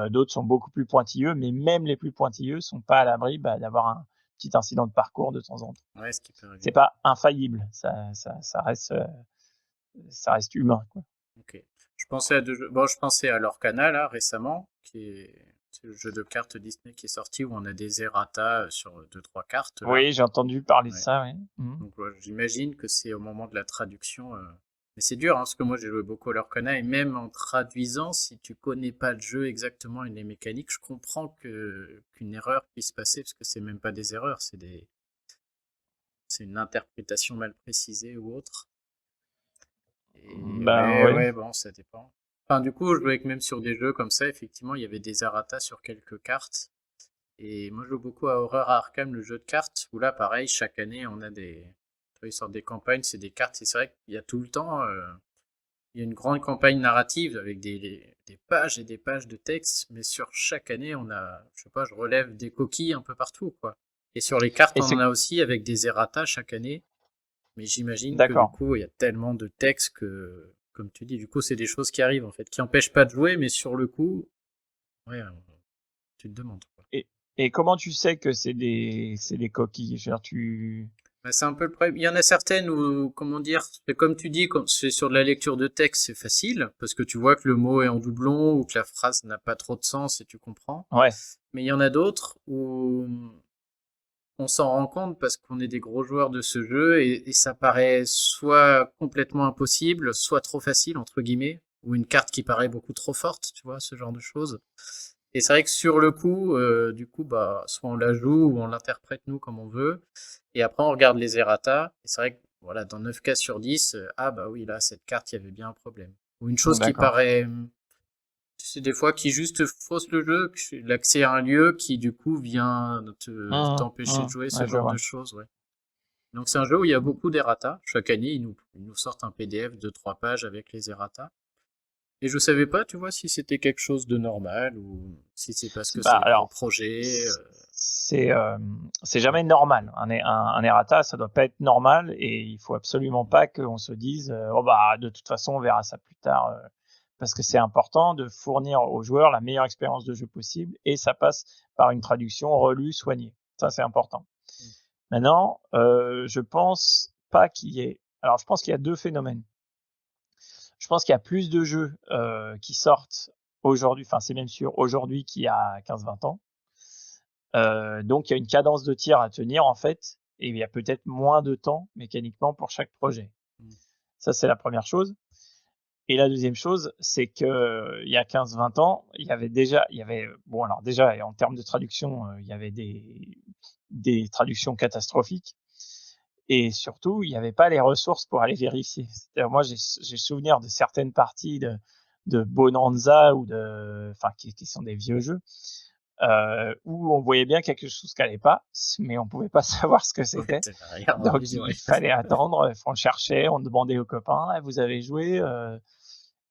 d'autres sont beaucoup plus pointilleux, mais même les plus pointilleux sont pas à l'abri d'avoir un petit incident de parcours de temps en temps. Ouais, ce qui peut C'est arriver. pas infaillible, ça reste humain, quoi. Ok. Je pensais à deux jeux. Bon, je pensais à Lorcana, là, récemment, c'est le jeu de cartes Disney qui est sorti où on a des errata sur deux, trois cartes, là. Oui, j'ai entendu parler de Ouais. ça, oui. Mhm. Donc ouais, j'imagine que c'est au moment de la traduction. Mais c'est dur, hein, parce que moi j'ai joué beaucoup à l'Orcana et même en traduisant, si tu connais pas le jeu exactement et les mécaniques, je comprends qu'une erreur puisse passer, parce que c'est même pas des erreurs, c'est une interprétation mal précisée ou autre. Et Ben mais oui. ouais, bon, ça dépend. Enfin, du coup, je jouais que même sur des jeux comme ça, effectivement, il y avait des errata sur quelques cartes. Et moi, je joue beaucoup à Horror à Arkham, le jeu de cartes, où là, pareil, chaque année, on a ils sortent des campagnes, c'est des cartes, et c'est vrai qu'il y a tout le temps, il y a une grande campagne narrative avec des pages et des pages de texte, mais sur chaque année, on a, je sais pas, je relève des coquilles un peu partout, quoi. Et sur les cartes, Et on en c'est a aussi avec des errata chaque année, mais j'imagine que du d'accord. coup, il y a tellement de textes que, comme tu dis, du coup, c'est des choses qui arrivent, en fait, qui empêchent pas de jouer, mais sur le coup, ouais, tu te demandes, quoi. Et, et comment tu sais que c'est des coquilles? Je veux dire, Bah, c'est un peu le problème. Il y en a certaines où, comment dire, c'est comme tu dis, comme c'est sur de la lecture de texte, c'est facile, parce que tu vois que le mot est en doublon ou que la phrase n'a pas trop de sens et tu comprends. ouais. Mais il y en a d'autres où on s'en rend compte parce qu'on est des gros joueurs de ce jeu et ça paraît soit complètement impossible, soit trop facile, entre guillemets, ou une carte qui paraît beaucoup trop forte, tu vois, ce genre de choses. Et c'est vrai que sur le coup, du coup, bah, soit on la joue ou on l'interprète nous comme on veut. Et après, on regarde les errata. Et c'est vrai que, voilà, dans 9 cas sur 10, ah bah oui, là, cette carte, il y avait bien un problème. Ou une chose qui D'accord. paraît, tu sais, des fois, qui juste fausse le jeu, l'accès à un lieu qui, du coup, vient t'empêcher de jouer, ce Ouais, je genre de vois. choses, ouais. Donc c'est un jeu où il y a beaucoup d'errata. Chaque année, ils nous sortent un PDF de 3 pages avec les errata. Et je savais pas, tu vois, si c'était quelque chose de normal ou si c'est parce que Bah c'est les gros alors, projets. c'est c'est jamais normal. Un errata, ça doit pas être normal et il faut absolument pas qu'on se dise oh bah de toute façon on verra ça plus tard. parce que c'est important de fournir aux joueurs la meilleure expérience de jeu possible, et ça passe par une traduction relue, soignée. Ça, c'est important. Mmh. Maintenant, je pense pas qu'il y ait... Alors, je pense qu'il y a deux phénomènes. Je pense qu'il y a plus de jeux qui sortent aujourd'hui, enfin c'est même sûr, aujourd'hui qu'il y a 15-20 ans. Donc il y a une cadence de tir à tenir en fait, et il y a peut-être moins de temps mécaniquement pour chaque projet. Mmh. Ça, c'est la première chose. Et la deuxième chose, c'est que il y a 15-20 ans, il y avait, bon alors déjà en termes de traduction, il y avait des traductions catastrophiques, et surtout il n'y avait pas les ressources pour aller vérifier. C'est-à-dire, moi j'ai souvenir de certaines parties de Bonanza ou enfin qui sont des vieux jeux, où on voyait bien quelque chose qui allait pas, mais on pouvait pas savoir ce que Ouais, c'était. tu rien Donc rendu, ouais. il fallait attendre, on cherchait, on demandait aux copains: «Ah, vous avez joué?»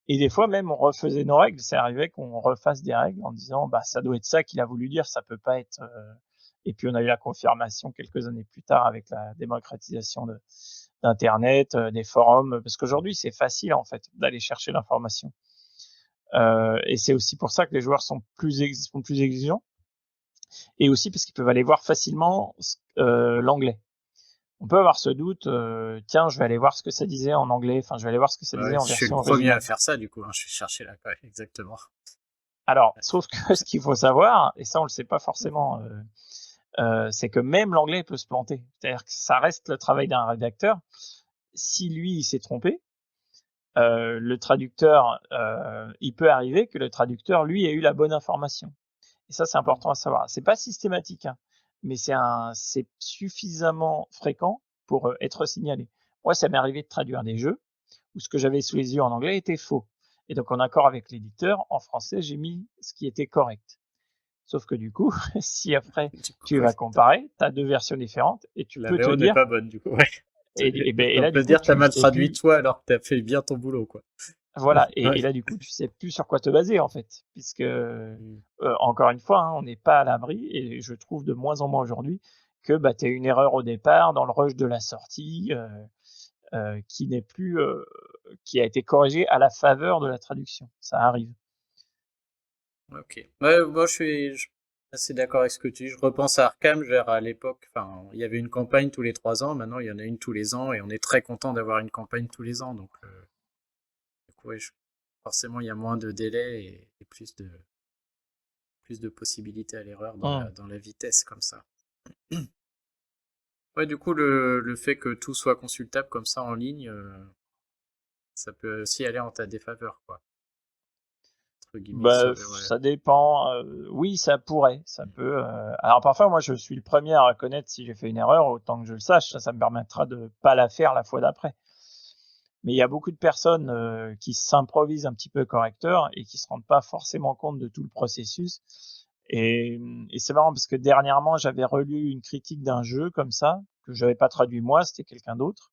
Et des fois même on refaisait nos règles. C'est arrivé qu'on refasse des règles en disant: «Bah, ça doit être ça qu'il a voulu dire, ça peut pas être» et puis on a eu la confirmation quelques années plus tard avec la démocratisation d'internet, des forums, parce qu'aujourd'hui c'est facile en fait d'aller chercher l'information. Et c'est aussi pour ça que les joueurs sont plus exigeants, et aussi parce qu'ils peuvent aller voir facilement l'anglais. On peut avoir ce doute, tiens, je vais aller voir ce que ça disait en anglais, enfin, je vais aller voir ce que ça disait Ouais, en je suis le version premier à originale. faire ça, du coup, hein. Je vais chercher là, ouais, exactement. Alors, sauf que ce qu'il faut savoir, et ça on le sait pas forcément, c'est que même l'anglais peut se planter. C'est-à-dire que ça reste le travail d'un rédacteur. Si lui il s'est trompé, le traducteur, il peut arriver que le traducteur lui ait eu la bonne information. Et ça, c'est Mmh. important à savoir. C'est pas systématique, hein, mais c'est suffisamment fréquent pour être signalé. Moi, ça m'est arrivé de traduire des jeux où ce que j'avais sous les yeux en anglais était faux. Et donc, en accord avec l'éditeur, en français, j'ai mis ce qui était correct. Sauf que du coup, si après Du coup, tu oui, vas comparer, tu as deux versions différentes, et tu la peux te VO n'est dire, pas bonne, du coup, ouais. et On là, peut du se coup, dire que tu as tu mal sais traduit plus. toi alors que tu as fait bien ton boulot, quoi. Voilà, Ouais. et là, du coup, tu sais plus sur quoi te baser, en fait, puisque, Mmh. encore une fois, hein, on n'est pas à l'abri, et je trouve de moins en moins aujourd'hui que, bah, tu as une erreur au départ dans le rush de la sortie, qui n'est plus, qui a été corrigée à la faveur de la traduction. Ça arrive. OK. Ouais, moi je suis assez d'accord avec ce que tu dis. Je repense à Arkham, genre à l'époque, enfin, il y avait une campagne tous les 3 ans, maintenant il y en a une tous les ans et on est très content d'avoir une campagne tous les ans. Donc, du coup, ouais, forcément il y a moins de délais et plus de possibilités à l'erreur Mmh. dans la vitesse comme ça. Ouais, du coup, le fait que tout soit consultable comme ça en ligne, ça peut aussi aller en ta défaveur, quoi. Entre guillemets, Bah, ouais. ça dépend, oui, ça pourrait, ça Mm. peut, alors parfois, moi, je suis le premier à reconnaître si j'ai fait une erreur, autant que je le sache, ça me permettra de pas la faire la fois d'après. Mais il y a beaucoup de personnes qui s'improvisent un petit peu correcteurs et qui se rendent pas forcément compte de tout le processus. Et c'est marrant parce que dernièrement, j'avais relu une critique d'un jeu comme ça, que j'avais pas traduit moi, c'était quelqu'un d'autre.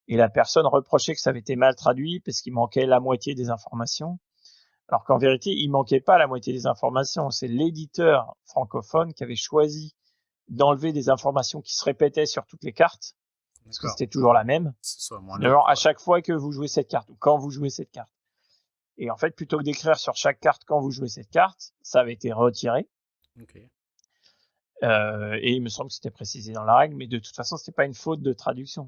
Et la personne reprochait que ça avait été mal traduit parce qu'il manquait la moitié des informations. Alors qu'en vérité, il manquait pas la moitié des informations. C'est l'éditeur francophone qui avait choisi d'enlever des informations qui se répétaient sur toutes les cartes, parce que D'accord. c'était toujours la même. Que ce soit moins lourd, Alors, à quoi. chaque fois que vous jouez cette carte, ou quand vous jouez cette carte. Et en fait, plutôt que d'écrire sur chaque carte quand vous jouez cette carte, ça avait été retiré. Ok. Et il me semble que c'était précisé dans la règle, mais de toute façon, c'était pas une faute de traduction.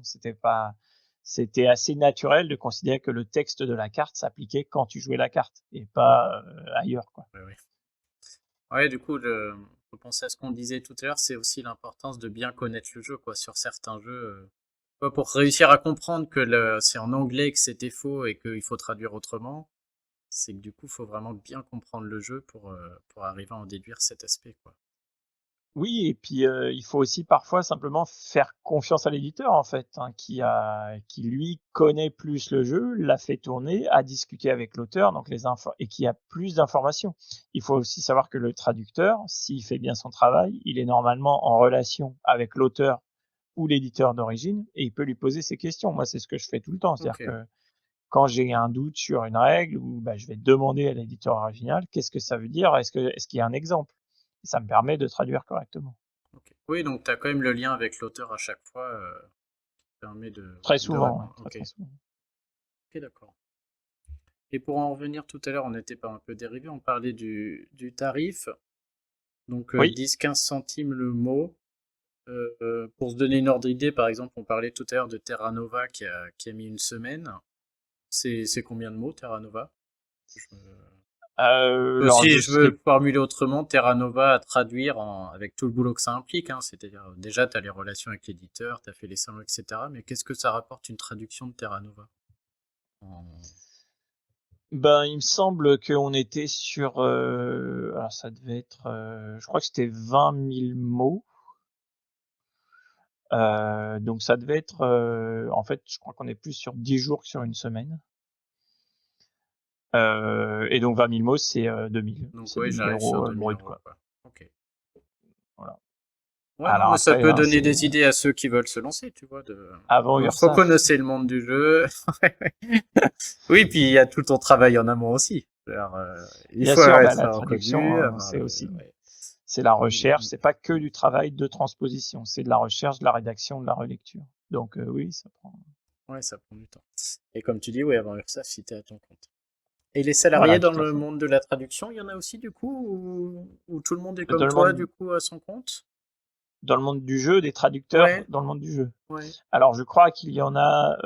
C'était assez naturel de considérer que le texte de la carte s'appliquait quand tu jouais la carte et pas ailleurs, quoi. Ouais, ouais. Ouais, du coup, je pensais à ce qu'on disait tout à l'heure, c'est aussi l'importance de bien connaître le jeu, quoi. Sur certains jeux, pour réussir à comprendre que c'est en anglais que c'était faux et qu'il faut traduire autrement, c'est que du coup, il faut vraiment bien comprendre le jeu pour arriver à en déduire cet aspect, quoi. Oui, et puis il faut aussi parfois simplement faire confiance à l'éditeur en fait, hein, qui lui connaît plus le jeu, l'a fait tourner, a discuté avec l'auteur, donc les infos, et qui a plus d'informations. Il faut aussi savoir que le traducteur, s'il fait bien son travail, il est normalement en relation avec l'auteur ou l'éditeur d'origine, et il peut lui poser ses questions. Moi, c'est ce que je fais tout le temps, c'est-à-dire Ok. que quand j'ai un doute sur une règle, ou bah, je vais demander à l'éditeur original qu'est-ce que ça veut dire, est-ce qu'il y a un exemple? Et ça me permet de traduire correctement. Ok. Oui, donc tu as quand même le lien avec l'auteur à chaque fois, qui permet Très de souvent, ouais, répondre. très Ok. très souvent. Ok, d'accord. Et pour en revenir tout à l'heure, on n'était pas un peu dérivé, on parlait du tarif. Donc Oui. 10-15 centimes le mot. Pour se donner une ordre d'idée, par exemple, on parlait tout à l'heure de Terra Nova qui a mis une semaine. C'est combien de mots, Terra Nova? Je me- Alors Si je je veux sais. le formuler autrement, Terra Nova à traduire avec tout le boulot que ça implique, hein, c'est-à-dire déjà tu as les relations avec l'éditeur, tu as fait les salons, etc. Mais qu'est-ce que ça rapporte une traduction de Terra Nova? En- Ben, il me semble qu'on était sur, alors ça devait être, je crois que c'était 20 000 mots. Donc ça devait être, en fait, je crois qu'on est plus sur 10 jours que sur une semaine. Et donc 20 000 mots, c'est 2000, Donc c'est oui, 2000 j'arrive sur euros 2000 brut, euros, quoi. quoi. Ok. Voilà. Ouais, non, Alors mais ça après, peut hein, donner c'est des idées à ceux qui veulent se lancer, tu vois. avant Faut URSAF. connaître le monde du jeu. Oui, puis il y a tout ton travail en amont aussi. C'est-à-dire, il Bien faut sûr, bah, être la reconnu, traduction, avoir c'est aussi, ouais. c'est la recherche, Mm, c'est pas que du travail de transposition, c'est de la recherche, de la rédaction, de la relecture. Donc oui, ça prend. ouais, ça prend du temps. Et comme tu dis, oui, avant URSAF, si t'es à ton compte. Et les Voilà, salariés dans tout à le fait. monde de la traduction, il y en a aussi du coup, ou tout le monde est Dans comme le toi, du monde coup, à son compte? dans le monde du jeu, des traducteurs Ouais, dans le monde du jeu. ouais. Alors je crois qu'il y en a,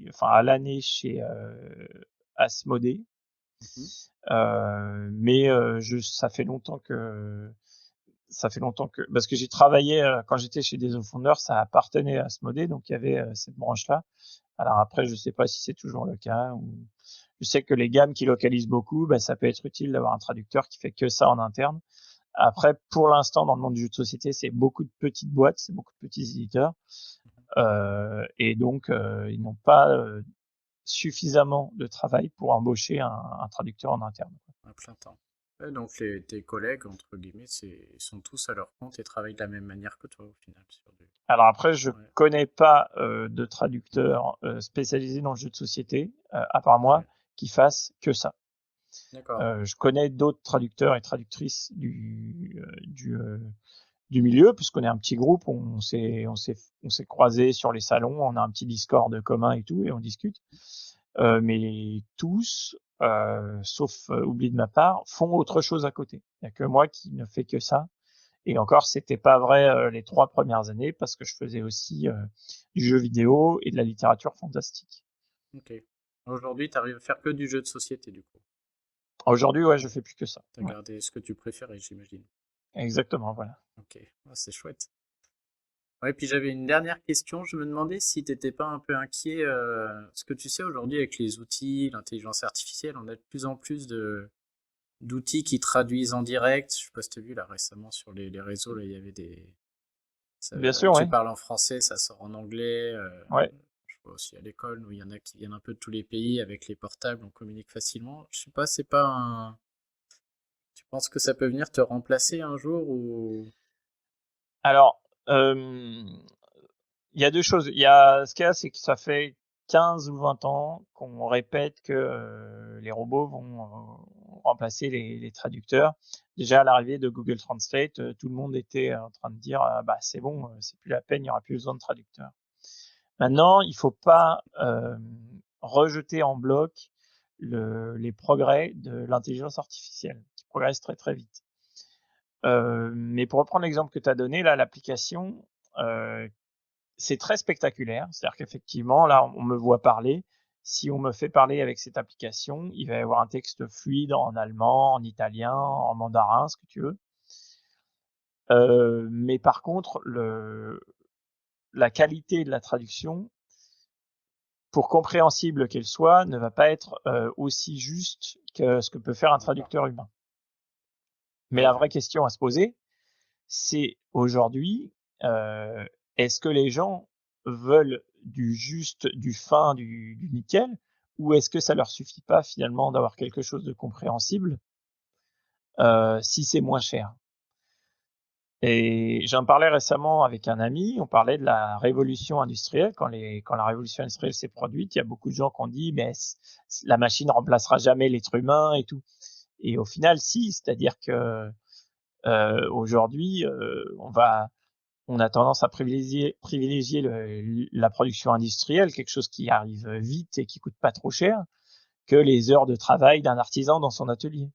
enfin à l'année chez, Asmodée. Mhm. Mais ça fait longtemps que parce que j'ai travaillé, quand j'étais chez Days of Wonder, ça appartenait à Asmodée, donc il y avait, cette branche-là. Alors après, je sais pas si c'est toujours le cas ou je sais que les gammes qui localisent beaucoup, bah, ça peut être utile d'avoir un traducteur qui fait que ça en interne. Après, pour l'instant, dans le monde du jeu de société, c'est beaucoup de petites boîtes, c'est beaucoup de petits éditeurs, et donc ils n'ont pas, suffisamment de travail pour embaucher un traducteur en interne. À plein temps. Ouais, donc tes collègues, entre guillemets, ils sont tous à leur compte et travaillent de la même manière que toi au final. Alors après, je Ouais, connais pas de traducteur spécialisé dans le jeu de société, à part moi, ouais. qui fasse que ça. D'accord. Je connais d'autres traducteurs et traductrices du milieu, puisqu'on est un petit groupe, on s'est croisés sur les salons, on a un petit Discord commun et tout, et on discute. Mais tous, sauf oubli de ma part, font autre chose à côté. Il n'y a que moi qui ne fais que ça. Et encore, c'était pas vrai les 3 premières années parce que je faisais aussi du jeu vidéo et de la littérature fantastique. Ok. Aujourd'hui, tu arrives à faire que du jeu de société, du coup. Aujourd'hui, ouais, je fais plus que ça. T'as Ouais, gardé ce que tu préférais, j'imagine. exactement, voilà. Ok. Ah, c'est chouette. Ouais, puis j'avais une dernière question. Je me demandais si t'étais pas un peu inquiet. Ce que tu sais, aujourd'hui, avec les outils, l'intelligence artificielle, on a de plus en plus d'outils qui traduisent en direct. Je sais pas si t'as vu là récemment sur les réseaux, là, il y avait Bien sûr, tu ouais, parles en français, ça sort en anglais. ouais. Je vois aussi à l'école où il y en a qui viennent un peu de tous les pays avec les portables, on communique facilement. Je sais pas, c'est pas un. Tu penses que ça peut venir te remplacer un jour ou. Alors, il y a deux choses. Il y a ce qu'il y a, c'est que ça fait 15 ou 20 ans qu'on répète que les robots vont remplacer les traducteurs. Déjà à l'arrivée de Google Translate, tout le monde était en train de dire bah c'est bon, c'est plus la peine, il n'y aura plus besoin de traducteurs. Maintenant, il faut pas rejeter en bloc les progrès de l'intelligence artificielle, qui progresse très très vite. Mais pour reprendre l'exemple que tu as donné, là, l'application, euh, c'est très spectaculaire. C'est-à-dire qu'effectivement, là, on me voit parler. Si on me fait parler avec cette application, il va y avoir un texte fluide en allemand, en italien, en mandarin, ce que tu veux. Mais par contre, la qualité de la traduction, pour compréhensible qu'elle soit, ne va pas être aussi juste que ce que peut faire un D'accord. traducteur humain. Mais Ouais, la vraie question à se poser, c'est aujourd'hui, est-ce que les gens veulent du juste, du fin, du nickel, ou est-ce que ça leur suffit pas finalement d'avoir quelque chose de compréhensible si c'est moins cher? Et j'en parlais récemment avec un ami, on parlait de la révolution industrielle. Quand la révolution industrielle s'est produite, il y a beaucoup de gens qui ont dit, mais la machine remplacera jamais l'être humain et tout. Et au final, si, c'est-à-dire que aujourd'hui, on va on a tendance à privilégier la production industrielle, quelque chose qui arrive vite et qui coûte pas trop cher, que les heures de travail d'un artisan dans son atelier.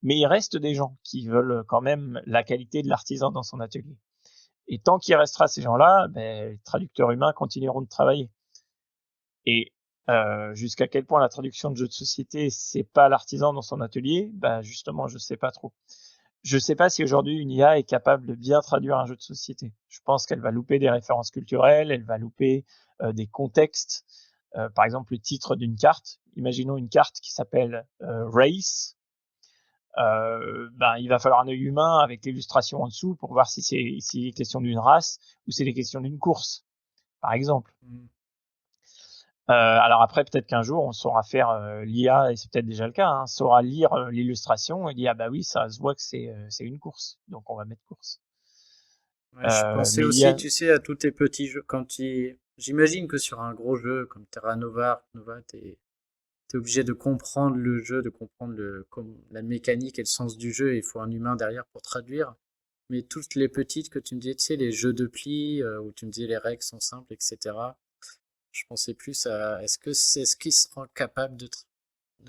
Mais il reste des gens qui veulent quand même la qualité de l'artisan dans son atelier. Et tant qu'il restera ces gens-là, les traducteurs humains continueront de travailler. Et jusqu'à quel point la traduction de jeux de société, c'est pas l'artisan dans son atelier, justement, je sais pas trop. Je sais pas si aujourd'hui une IA est capable de bien traduire un jeu de société. Je pense qu'elle va louper des références culturelles, elle va louper des contextes. Par exemple, le titre d'une carte. Imaginons une carte qui s'appelle Race. Il va falloir un œil humain avec l'illustration en dessous pour voir si c'est question d'une race ou si c'est question d'une course, par exemple. Mm. Alors après, peut-être qu'un jour, on saura faire l'IA, et c'est peut-être déjà le cas, hein, saura lire l'illustration et dire, ah bah oui, ça se voit que c'est une course, donc on va mettre course. Ouais, je pensais Mais aussi, l'IA, tu sais, à tous tes petits jeux. J'imagine que sur un gros jeu comme Terra Nova, t'es obligé de comprendre le jeu, de comprendre la mécanique et le sens du jeu. Et il faut un humain derrière pour traduire. Mais toutes les petites que tu me disais, tu sais, les jeux de pli, où tu me disais les règles sont simples, etc. Je pensais plus à est-ce qu'ils seront capables de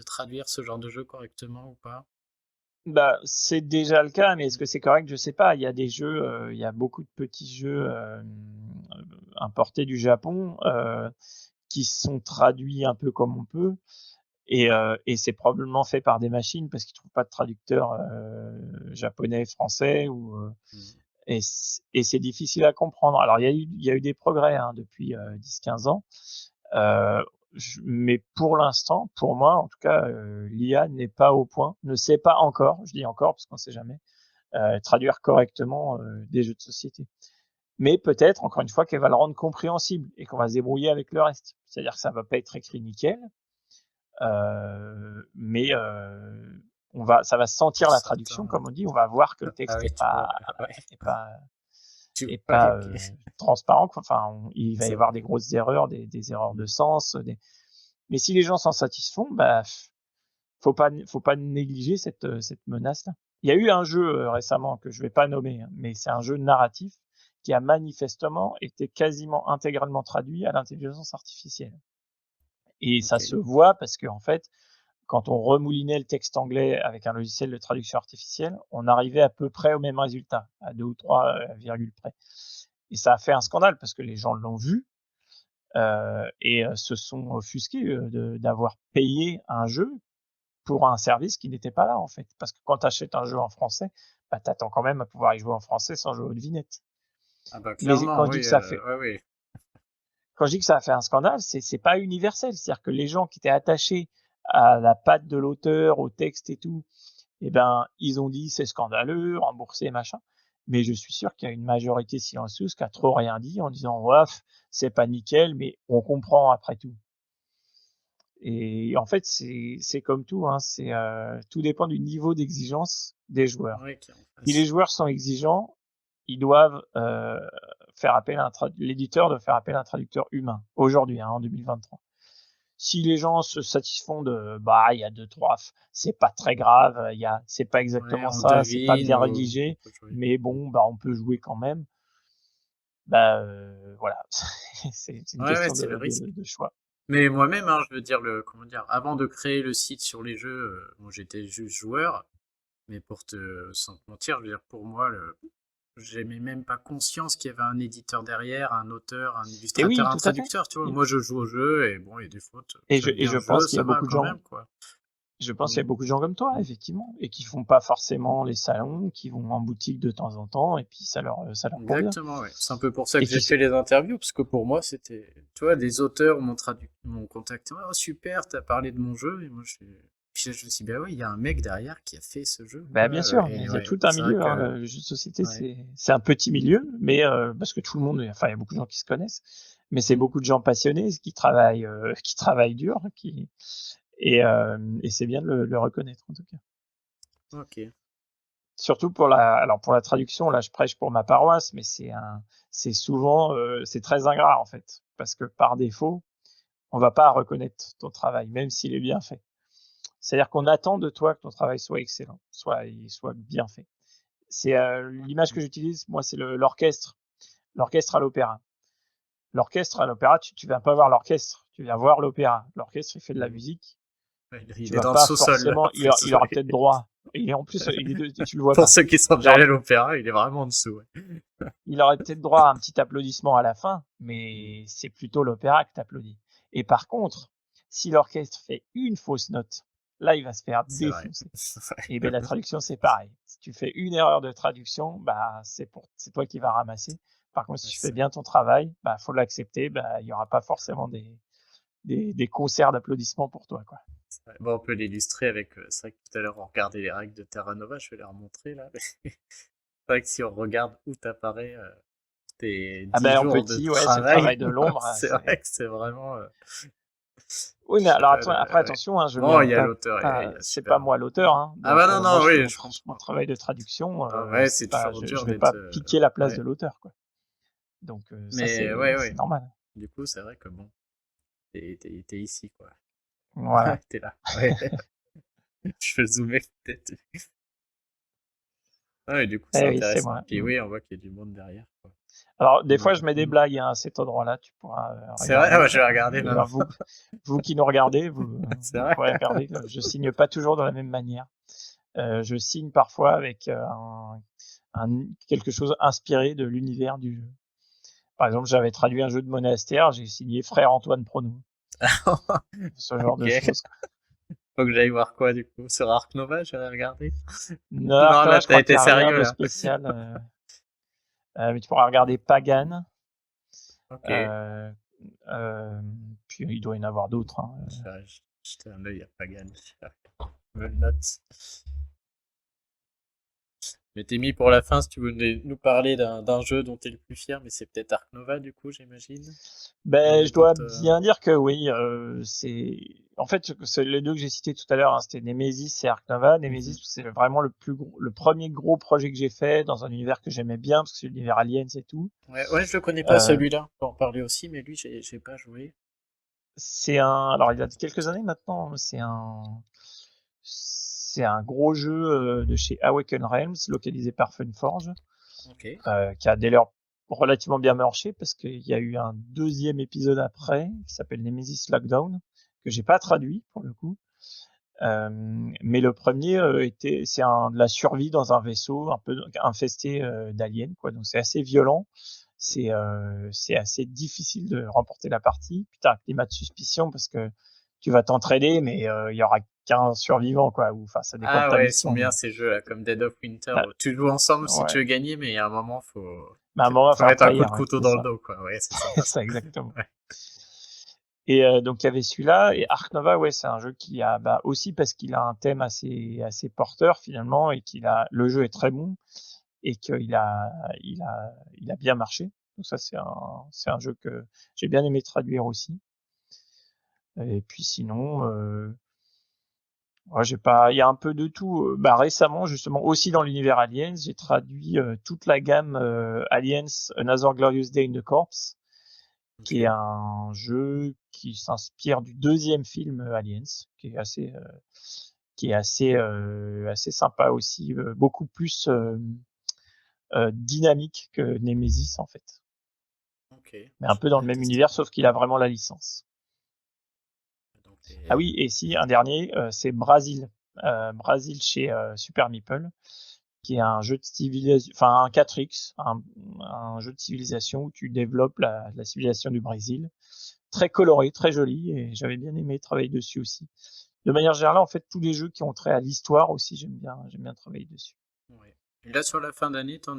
traduire ce genre de jeu correctement ou pas? c'est déjà le cas, mais est-ce que c'est correct? Je sais pas. Il y a des jeux, il y a beaucoup de petits jeux importés du Japon qui sont traduits un peu comme on peut. Et c'est probablement fait par des machines parce qu'ils trouvent pas de traducteur japonais, français Mm. et c'est difficile à comprendre. Alors il y a eu des progrès hein, depuis 10-15 ans, euh, mais pour l'instant, pour moi en tout cas, l'IA n'est pas au point, ne sait pas encore, je dis encore parce qu'on sait jamais, traduire correctement des jeux de société. Mais peut-être, encore une fois, qu'elle va le rendre compréhensible et qu'on va se débrouiller avec le reste. C'est-à-dire que ça va pas être écrit nickel, mais ça va sentir la traduction, Certains. comme on dit. On va voir que le Ah texte oui, tu vois, ouais. est pas, est Ouais, pas ok. transparent. Enfin, il va y C'est avoir vrai. des grosses erreurs, des erreurs de Mm. sens. Mais si les gens s'en satisfont, faut pas négliger cette menace-là. Il y a eu un jeu récemment que je vais pas nommer, hein, mais c'est un jeu narratif qui a manifestement été quasiment intégralement traduit à l'intelligence artificielle. Et ça Ok. se voit parce que en fait, quand on remoulinait le texte anglais avec un logiciel de traduction artificielle, on arrivait à peu près au même résultat, à 2 ou 3 virgules près. Et ça a fait un scandale parce que les gens l'ont vu et se sont offusqués d'avoir payé un jeu pour un service qui n'était pas là en fait. Parce que quand tu achètes un jeu en français, t'attends quand même à pouvoir y jouer en français sans jouer aux devinettes. Ah bah Mais clairement, oui, ouais, oui. quand je dis que ça a fait un scandale, c'est pas universel. C'est-à-dire que les gens qui étaient attachés à la patte de l'auteur, au texte et tout, eh ben, ils ont dit c'est scandaleux, remboursé, machin. Mais je suis sûr qu'il y a une majorité silencieuse qui a trop rien dit en disant ouais, c'est pas nickel, mais on comprend après tout. Et en fait, c'est comme tout, hein, tout dépend du niveau d'exigence des joueurs. Ouais, qui est en Si les face. joueurs sont exigeants, ils doivent faire appel à l'éditeur doit faire appel à un traducteur humain aujourd'hui, hein, en 2023. Si les gens se satisfont de il y a deux trois, c'est pas très grave, c'est pas Ouais, exactement on ça, c'est pas devine bien ou on rédigé, peut jouer. mais bon, on peut jouer quand même. Voilà, c'est une Ouais, ouais, question c'est le risque. de choix. Mais moi-même, hein, je veux dire, comment dire, avant de créer le site sur les jeux, moi j'étais juste joueur, mais sans te mentir, je veux dire, pour moi, j'avais même pas conscience qu'il y avait un éditeur derrière, un auteur, un Et illustrateur, oui, un tout à fait. traducteur, tu vois. Moi, je joue au jeu et bon, il y a des fautes. Et J'aime bien je le pense jeu, qu'il y ça a va beaucoup de quand gens même, quoi. Je pense qu'il y Mm. a beaucoup de gens comme toi, effectivement, et qui font pas forcément les salons, qui vont en boutique de temps en temps, et puis ça leur convient. Exactement, ouais. C'est un peu pour ça Et que tu j'ai sais, fait les interviews, parce que pour moi, c'était, tu vois, des auteurs m'ont contacté. Oh, super, t'as parlé de mon jeu. Et moi, puis là, je me suis dit, bah oui, il y a un mec derrière qui a fait ce jeu, quoi. bien sûr, Et il y a ouais, tout un c'est vrai milieu, hein, que, le jeu de société, ouais. c'est un petit milieu, mais parce que tout le monde, enfin, il y a beaucoup de gens qui se connaissent, mais c'est Mm. beaucoup de gens passionnés qui travaillent dur, et c'est bien de le reconnaître en tout cas. Ok. Surtout alors pour la traduction, là, je prêche pour ma paroisse, mais c'est souvent, c'est très ingrat en fait, parce que par défaut, on va pas reconnaître ton travail, même s'il est bien fait. C'est-à-dire qu'on attend de toi que ton travail soit excellent, il soit bien fait. C'est l'image que j'utilise, moi, c'est l'orchestre. l'orchestre à l'opéra. L'orchestre à l'opéra, tu viens pas voir l'orchestre, tu viens voir l'opéra. L'orchestre, il fait de la Mhm. musique. Ouais, Tu il est vas dans le pas sous-sol, là, forcément, en plus. il aura Ouais. peut-être droit. Et en plus, tu le vois Pour pas. ceux qui sont Il déjà aura, allés à l'opéra, il est vraiment en dessous. Ouais. il aurait peut-être droit à un petit applaudissement à la fin, Mhm. mais c'est plutôt l'opéra que t'applaudis. Et par contre, si l'orchestre fait une fausse note, là, il va se faire C'est vrai. défoncer. Et ben la traduction, c'est pareil. Si tu fais une erreur de traduction, bah c'est toi qui vas ramasser. Par contre, si tu fais C'est- bien ton travail, bah faut l'accepter. Bah il y aura pas forcément des concerts d'applaudissements pour toi, quoi. Ouais. Bon, on peut l'illustrer avec. C'est vrai que tout à l'heure, on regardait les règles de Terra Nova, je vais les remontrer là. C'est vrai que si on regarde où t'apparaît tes Ah 10 ben en jours de petit, ouais, c'est le travail, travail de l'ombre. c'est vrai que c'est vraiment. Oui, mais alors après Ouais. attention, hein, je Bon, mets il y a l'auteur, il y a c'est pas super. moi l'auteur, hein. Ah bah Donc non, moi non, je fais oui, je mon comprends. travail de traduction. Ah ouais, C'est c'est pas, toujours dur je vais d'être. pas piquer la place Ouais. de l'auteur, quoi. Donc ça Mais ouais, c'est ouais. normal. Du coup, c'est vrai que bon, t'es ici, quoi. Voilà. T'es là. Ouais. Je peux zoomer peut-être. Ah, et du coup, c'est Eh oui, c'est intéressant. moi. Puis oui, on voit qu'il y a du monde derrière, quoi. Alors, des fois, Mais, je mets des blagues hein, à cet endroit-là. Tu pourras c'est vrai, ah regarder. ouais, je vais regarder D'ailleurs, maintenant. vous qui nous regardez, C'est vous vrai. pourrez regarder. Je signe pas toujours de la même manière. Je signe parfois avec quelque chose inspiré de l'univers du jeu. Par exemple, j'avais traduit un jeu de monastère, j'ai signé Frère Antoine Prono. Ce genre de Ok. choses. Faut que j'aille voir quoi, du coup. Sur Ark Nova, j'aurais regardé. Non, Non, là, là, je t'as crois qu'il été n'y a rien sérieux, de là. spécial. Mais tu pourras regarder Pagan. Ok. Euh, euh, Puis il doit y en avoir d'autres, hein. Je vais jeter un œil à Pagan. Je me le note. Mais t'es mis pour la fin si tu voulais nous parler d'un jeu dont t'es le plus fier, mais c'est peut-être Ark Nova, du coup, j'imagine. Il y en Ben, a je dois d'autres. bien dire que oui, c'est en fait c'est les deux que j'ai cités tout à l'heure, hein, c'était Nemesis et Ark Nova. Mhm. Nemesis, c'est vraiment le premier gros projet que j'ai fait dans un univers que j'aimais bien parce que c'est l'univers Aliens et tout. Ouais, ouais, je le connais pas Euh, celui-là. On peut en parler aussi, mais lui, j'ai pas joué. alors il y a quelques années maintenant, c'est un gros jeu de chez Awaken Realms, localisé par Funforge, Ok. qui a dès lors relativement bien marché parce qu'il y a eu un deuxième épisode après qui s'appelle Nemesis Lockdown que j'ai pas traduit pour le coup. Euh, mais le premier c'est de la survie dans un vaisseau un peu infesté d'aliens, quoi. Donc c'est assez violent, c'est assez difficile de remporter la partie. Puis t'as un climat de suspicion parce que tu vas t'entraider, mais il y aura qu'un survivant, quoi. Ou enfin ça dépend de Ah ta ouais, ils sont mission. bien Mais, ces jeux-là, comme Dead of Winter, là, où tu joues ensemble si tu ouais. veux gagner, mais il y a un moment, Mais à un moment, il va faut falloir mettre un coup de trahir, ouais, couteau c'est dans le ça. dos, quoi. Ouais, c'est sympa C'est ça. ça exactement. Ouais. Et donc il y avait celui-là et Ark Nova, ouais, c'est un jeu qui a bah, aussi parce qu'il a un thème assez porteur finalement et qu'il a le jeu est très bon et il a bien marché. Donc ça c'est un jeu que j'ai bien aimé traduire aussi. Et puis sinon ouais, j'ai pas il y a un peu de tout. Bah récemment justement aussi dans l'univers Aliens, j'ai traduit toute la gamme Aliens Another Glorious Day in the Corps, qui est Ok. un jeu qui s'inspire du deuxième film Aliens, qui est assez sympa aussi, beaucoup plus dynamique que Nemesis en fait, Ok. mais un Je peu dans pourrais le même tester. univers, sauf qu'il a vraiment la licence. Donc, Ah oui, et si un dernier, c'est Brasil, Brasil chez Super Meeple, qui est un jeu de civilisation, enfin un 4X, un jeu de civilisation où tu développes la civilisation du Brésil. Très coloré, très joli, et j'avais bien aimé travailler dessus aussi. De manière générale, en fait, tous les jeux qui ont trait à l'histoire aussi, j'aime bien travailler dessus. ouais. Et là, sur la fin d'année, t'as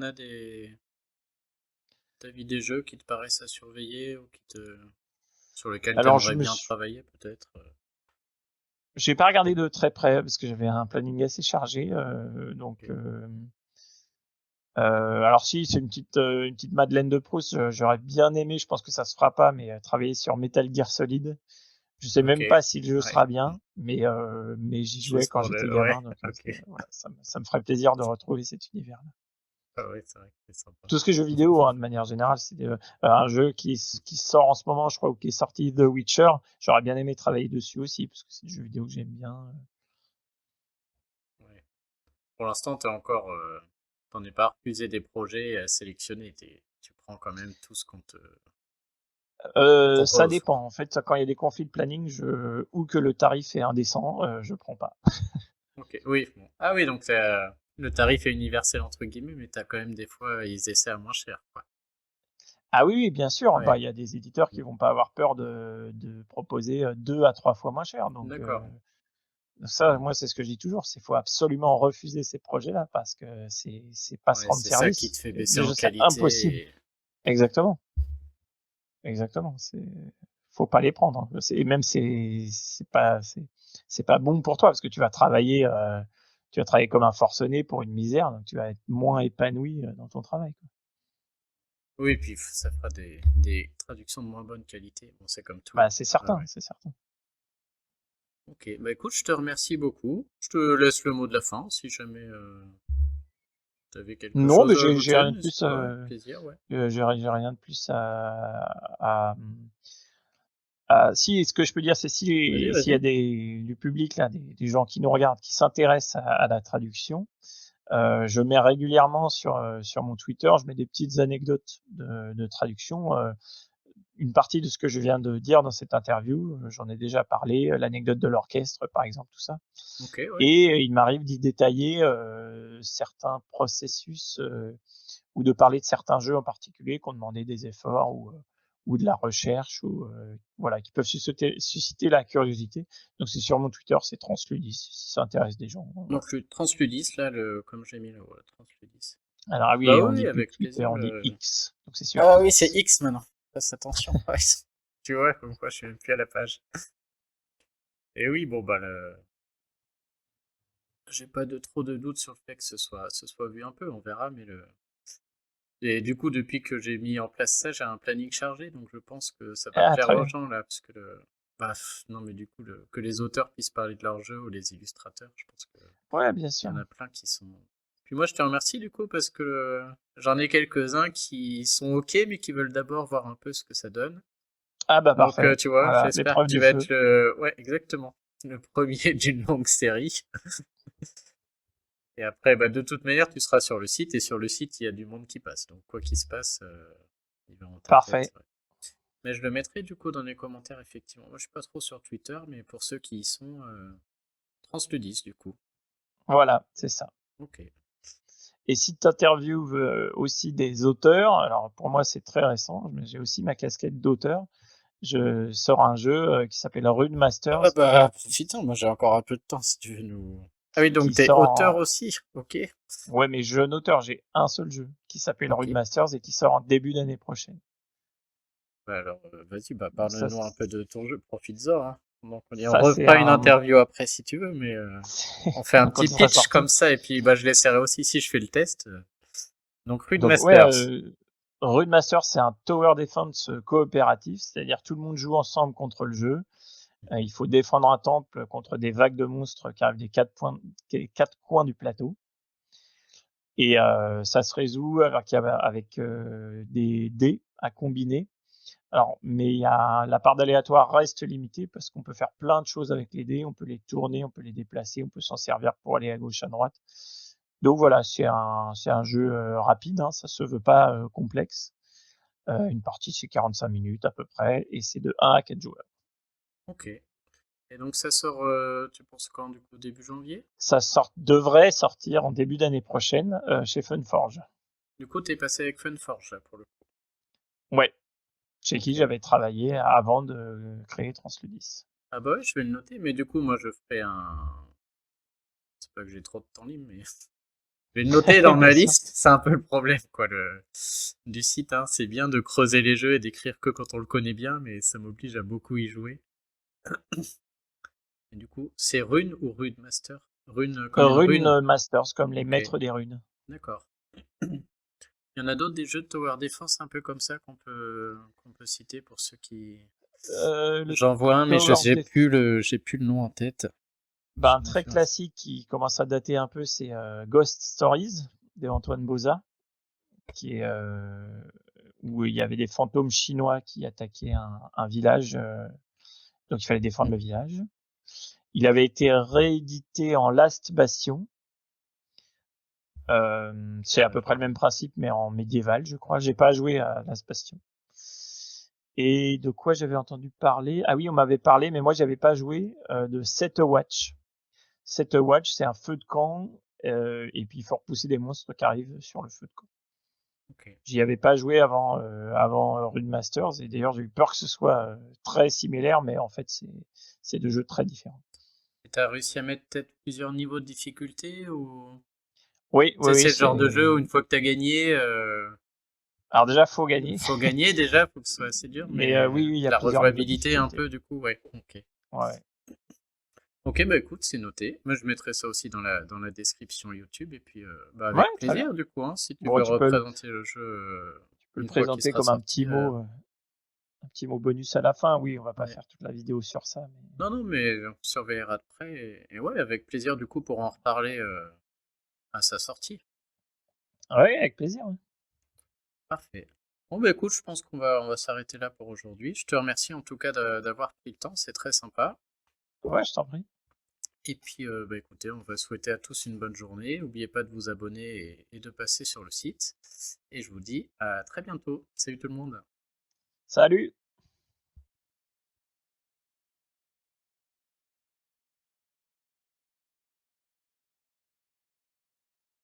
vu des jeux qui te paraissent à surveiller ou sur lesquels Alors, t'aimerais bien travailler, peut-être? j'ai pas regardé de très près parce que j'avais un planning assez chargé, donc. Ok. Alors si, c'est une petite Madeleine de Proust. J'aurais bien aimé, je pense que ça se fera pas, mais travailler sur Metal Gear Solid. Je sais Ok. même pas si le jeu Ouais. sera bien, mais j'y jouais Juste quand pour j'étais Ouais, gamin, donc ok. voilà, ça me ferait plaisir de retrouver cet univers-là. Ah ouais, c'est vrai que c'est sympa. Tout ce que jeux vidéo, hein, de manière générale, c'est un jeu qui sort en ce moment, je crois, ou qui est sorti, The Witcher. J'aurais bien aimé travailler dessus aussi, parce que c'est des jeux vidéo que j'aime bien. Ouais. Pour l'instant, t'en es pas refusé des projets à sélectionner. Tu prends quand même tout ce qu'on te Ça propose. dépend. En fait, quand il y a des conflits de planning, ou que le tarif est indécent, je prends pas. Ok, oui. Bon. Ah oui, donc le tarif est universel entre guillemets, mais t'as quand même des fois, ils essaient à moins cher, quoi. Ah oui, oui, bien sûr. Bah, Ouais. il y a des éditeurs qui vont pas avoir peur de proposer 2 à 3 fois moins cher. Donc, D'accord. ça, moi, c'est ce que je dis toujours. C'est faut absolument refuser ces projets-là parce que c'est pas se Ouais, rendre c'est ça qui te service. fait baisser en Déjà, c'est impossible. qualité. Exactement. Exactement. Faut pas les prendre, hein. Et même c'est pas bon pour toi parce que tu vas travailler comme un forcené pour une misère, donc tu vas être moins épanoui dans ton travail, quoi. Oui, puis ça fera des traductions de moins bonne qualité. Bon, c'est comme tout, Bah, hein. c'est Ouais, certain, ouais. c'est certain. Ok, bah écoute, je te remercie beaucoup. Je te laisse le mot de la fin. Si jamais tu avais quelque Non, chose mais à j'ai ajouter, rien de plus. n'hésite pas, avec plaisir, ouais. J'ai rien de plus si, ce que je peux dire, c'est Vas-y, s'il y a vas-y. du public là, des gens qui nous regardent, qui s'intéressent à la traduction, je mets régulièrement sur mon Twitter, je mets des petites anecdotes de traduction. Une partie de ce que je viens de dire dans cette interview, j'en ai déjà parlé, l'anecdote de l'orchestre, par exemple, tout ça. Ok, ouais. Et il m'arrive d'y détailler certains processus ou de parler de certains jeux en particulier qui ont demandé des efforts ou de la recherche ou voilà, qui peuvent susciter la curiosité. Donc c'est sur mon Twitter, c'est Transludis, si ça intéresse des gens. Voilà. Donc le Transludis, là, comme j'ai mis là, voilà, Transludis. Alors ah Bah oui, on oui, dit plus avec Twitter, plaisir. on dit X. Donc c'est sur Ah oui, c'est X. X maintenant. Fasse attention. Ouais. Tu vois, comme quoi je suis même plus à la page. Et oui, bon, bah, j'ai pas trop de doutes sur le fait que ce soit vu un peu, on verra, mais Et du coup, depuis que j'ai mis en place ça, j'ai un planning chargé, donc je pense que ça va Ah plaire très aux bien. gens là, parce que bah, non, mais du coup, que les auteurs puissent parler de leur jeu ou les illustrateurs, je pense que Ouais, bien il y sûr. en a plein qui sont. Puis moi, je te remercie du coup parce que j'en ai quelques-uns qui sont ok, mais qui veulent d'abord voir un peu ce que ça donne. Ah bah Donc, parfait. tu vois, Voilà, j'espère que l'épreuve tu du vas être feu. ouais, exactement, le premier d'une longue série. Et après, bah, de toute manière, tu seras sur le site, et sur le site, il y a du monde qui passe. Donc, quoi qu'il se passe, il va en ta Parfait. tête. Ouais. Mais je le mettrai du coup dans les commentaires, effectivement. Moi, je suis pas trop sur Twitter, mais pour ceux qui y sont, Transludis, du coup. Voilà, c'est ça. Ok. Et si tu interviews aussi des auteurs, alors pour moi c'est très récent, mais j'ai aussi ma casquette d'auteur. Je sors un jeu qui s'appelle Rune Ah Masters, bah, putain, moi j'ai encore un peu de temps si tu veux nous. Ah oui, donc qui t'es sort auteur aussi. Ok. Ouais, mais jeune auteur, j'ai un seul jeu qui s'appelle Ok. Rune Masters et qui sort en début d'année prochaine. Bah alors, vas-y, bah Donc ça, parle-nous un peu de ton jeu, profite-en, hein. Donc on ça c'est refera une un... interview après si tu veux, mais on fait un petit quand il sera pitch comme sorti. ça, et puis bah je l'essaierai aussi si je fais le test. Donc Rude Donc ouais, Masters. Rune Masters c'est un tower defense coopératif, c'est-à-dire tout le monde joue ensemble contre le jeu. Il faut défendre un temple contre des vagues de monstres qui arrivent des quatre coins du plateau. Et ça se résout avec des dés à combiner. Alors, mais la part d'aléatoire reste limitée parce qu'on peut faire plein de choses avec les dés. On peut les tourner, on peut les déplacer, on peut s'en servir pour aller à gauche, à droite. Donc voilà, c'est un jeu rapide, hein, ça se veut pas complexe. Une partie, c'est 45 minutes à peu près, et c'est de 1 à 4 joueurs. Ok. Et donc ça sort, tu penses quand du coup début janvier? Devrait sortir en début d'année prochaine chez Funforge. Du coup t'es passé avec Funforge là pour le coup. Ouais, chez Ok. qui j'avais travaillé avant de créer Transludis. Ah bah ouais, je vais le noter, mais du coup moi je ferai un. C'est pas que j'ai trop de temps libre, mais je vais le noter dans Bien ma sûr. liste. C'est un peu le problème quoi du site, hein. C'est bien de creuser les jeux et d'écrire que quand on le connaît bien, mais ça m'oblige à beaucoup y jouer. Et du coup, c'est Rune ou Rune Master? Rune comme une rune? Rune Masters, comme les Ok, maîtres des runes. d'accord. Il y en a d'autres des jeux de Tower Defense un peu comme ça qu'on peut citer pour ceux qui. Le J'en vois un, mais Tower j'ai plus le nom en tête. Je me Très fais classique qui commence à dater un peu, c'est Ghost Stories de Antoine Boza, qui est où il y avait des fantômes chinois qui attaquaient un village, donc il fallait défendre le village. Il avait été réédité en Last Bastion. C'est à peu près le D'accord. même principe, mais en médiéval, je crois. J'ai pas joué à Last Bastion. Et de quoi j'avais entendu parler? Ah oui, on m'avait parlé, mais moi j'avais pas joué, de Set a Watch. Set a Watch, c'est un feu de camp, et puis il faut repousser des monstres qui arrivent sur le feu de camp. Ok. J'y avais pas joué avant Rune Masters, et d'ailleurs j'ai eu peur que ce soit très similaire, mais en fait c'est deux jeux très différents. Et t'as réussi à mettre peut-être plusieurs niveaux de difficulté ou... Oui, Tu sais, oui, oui, c'est le genre c'est. de jeu où une fois que t'as gagné, Alors déjà, faut gagner, faut gagner déjà, faut que ce soit assez dur, mais mais oui, oui, il y a la plusieurs niveaux de rejouabilité un difficulté. peu du coup, ouais. Ok. Ouais, Ok, bah écoute, c'est noté. Moi, je mettrai ça aussi dans la description YouTube et puis bah, ouais, avec très bien. plaisir du coup, hein, si tu Bon, veux représenter le jeu tu peux le une fois qu'il présenter sera comme sorti. un petit mot bonus à la fin. Oui, on va pas Ouais. faire toute la vidéo sur ça, mais. Non, non, mais on surveillera de près et ouais, avec plaisir du coup pour en reparler à sa sortie. Ouais, avec plaisir. Ouais, Parfait. Bon, bah écoute, je pense on va s'arrêter là pour aujourd'hui. Je te remercie en tout cas d'avoir pris le temps, c'est très sympa. ouais, je t'en prie. Et puis, bah écoutez, on va souhaiter à tous une bonne journée. N'oubliez pas de vous abonner et de passer sur le site. Et je vous dis à très bientôt. Salut tout le monde. Salut!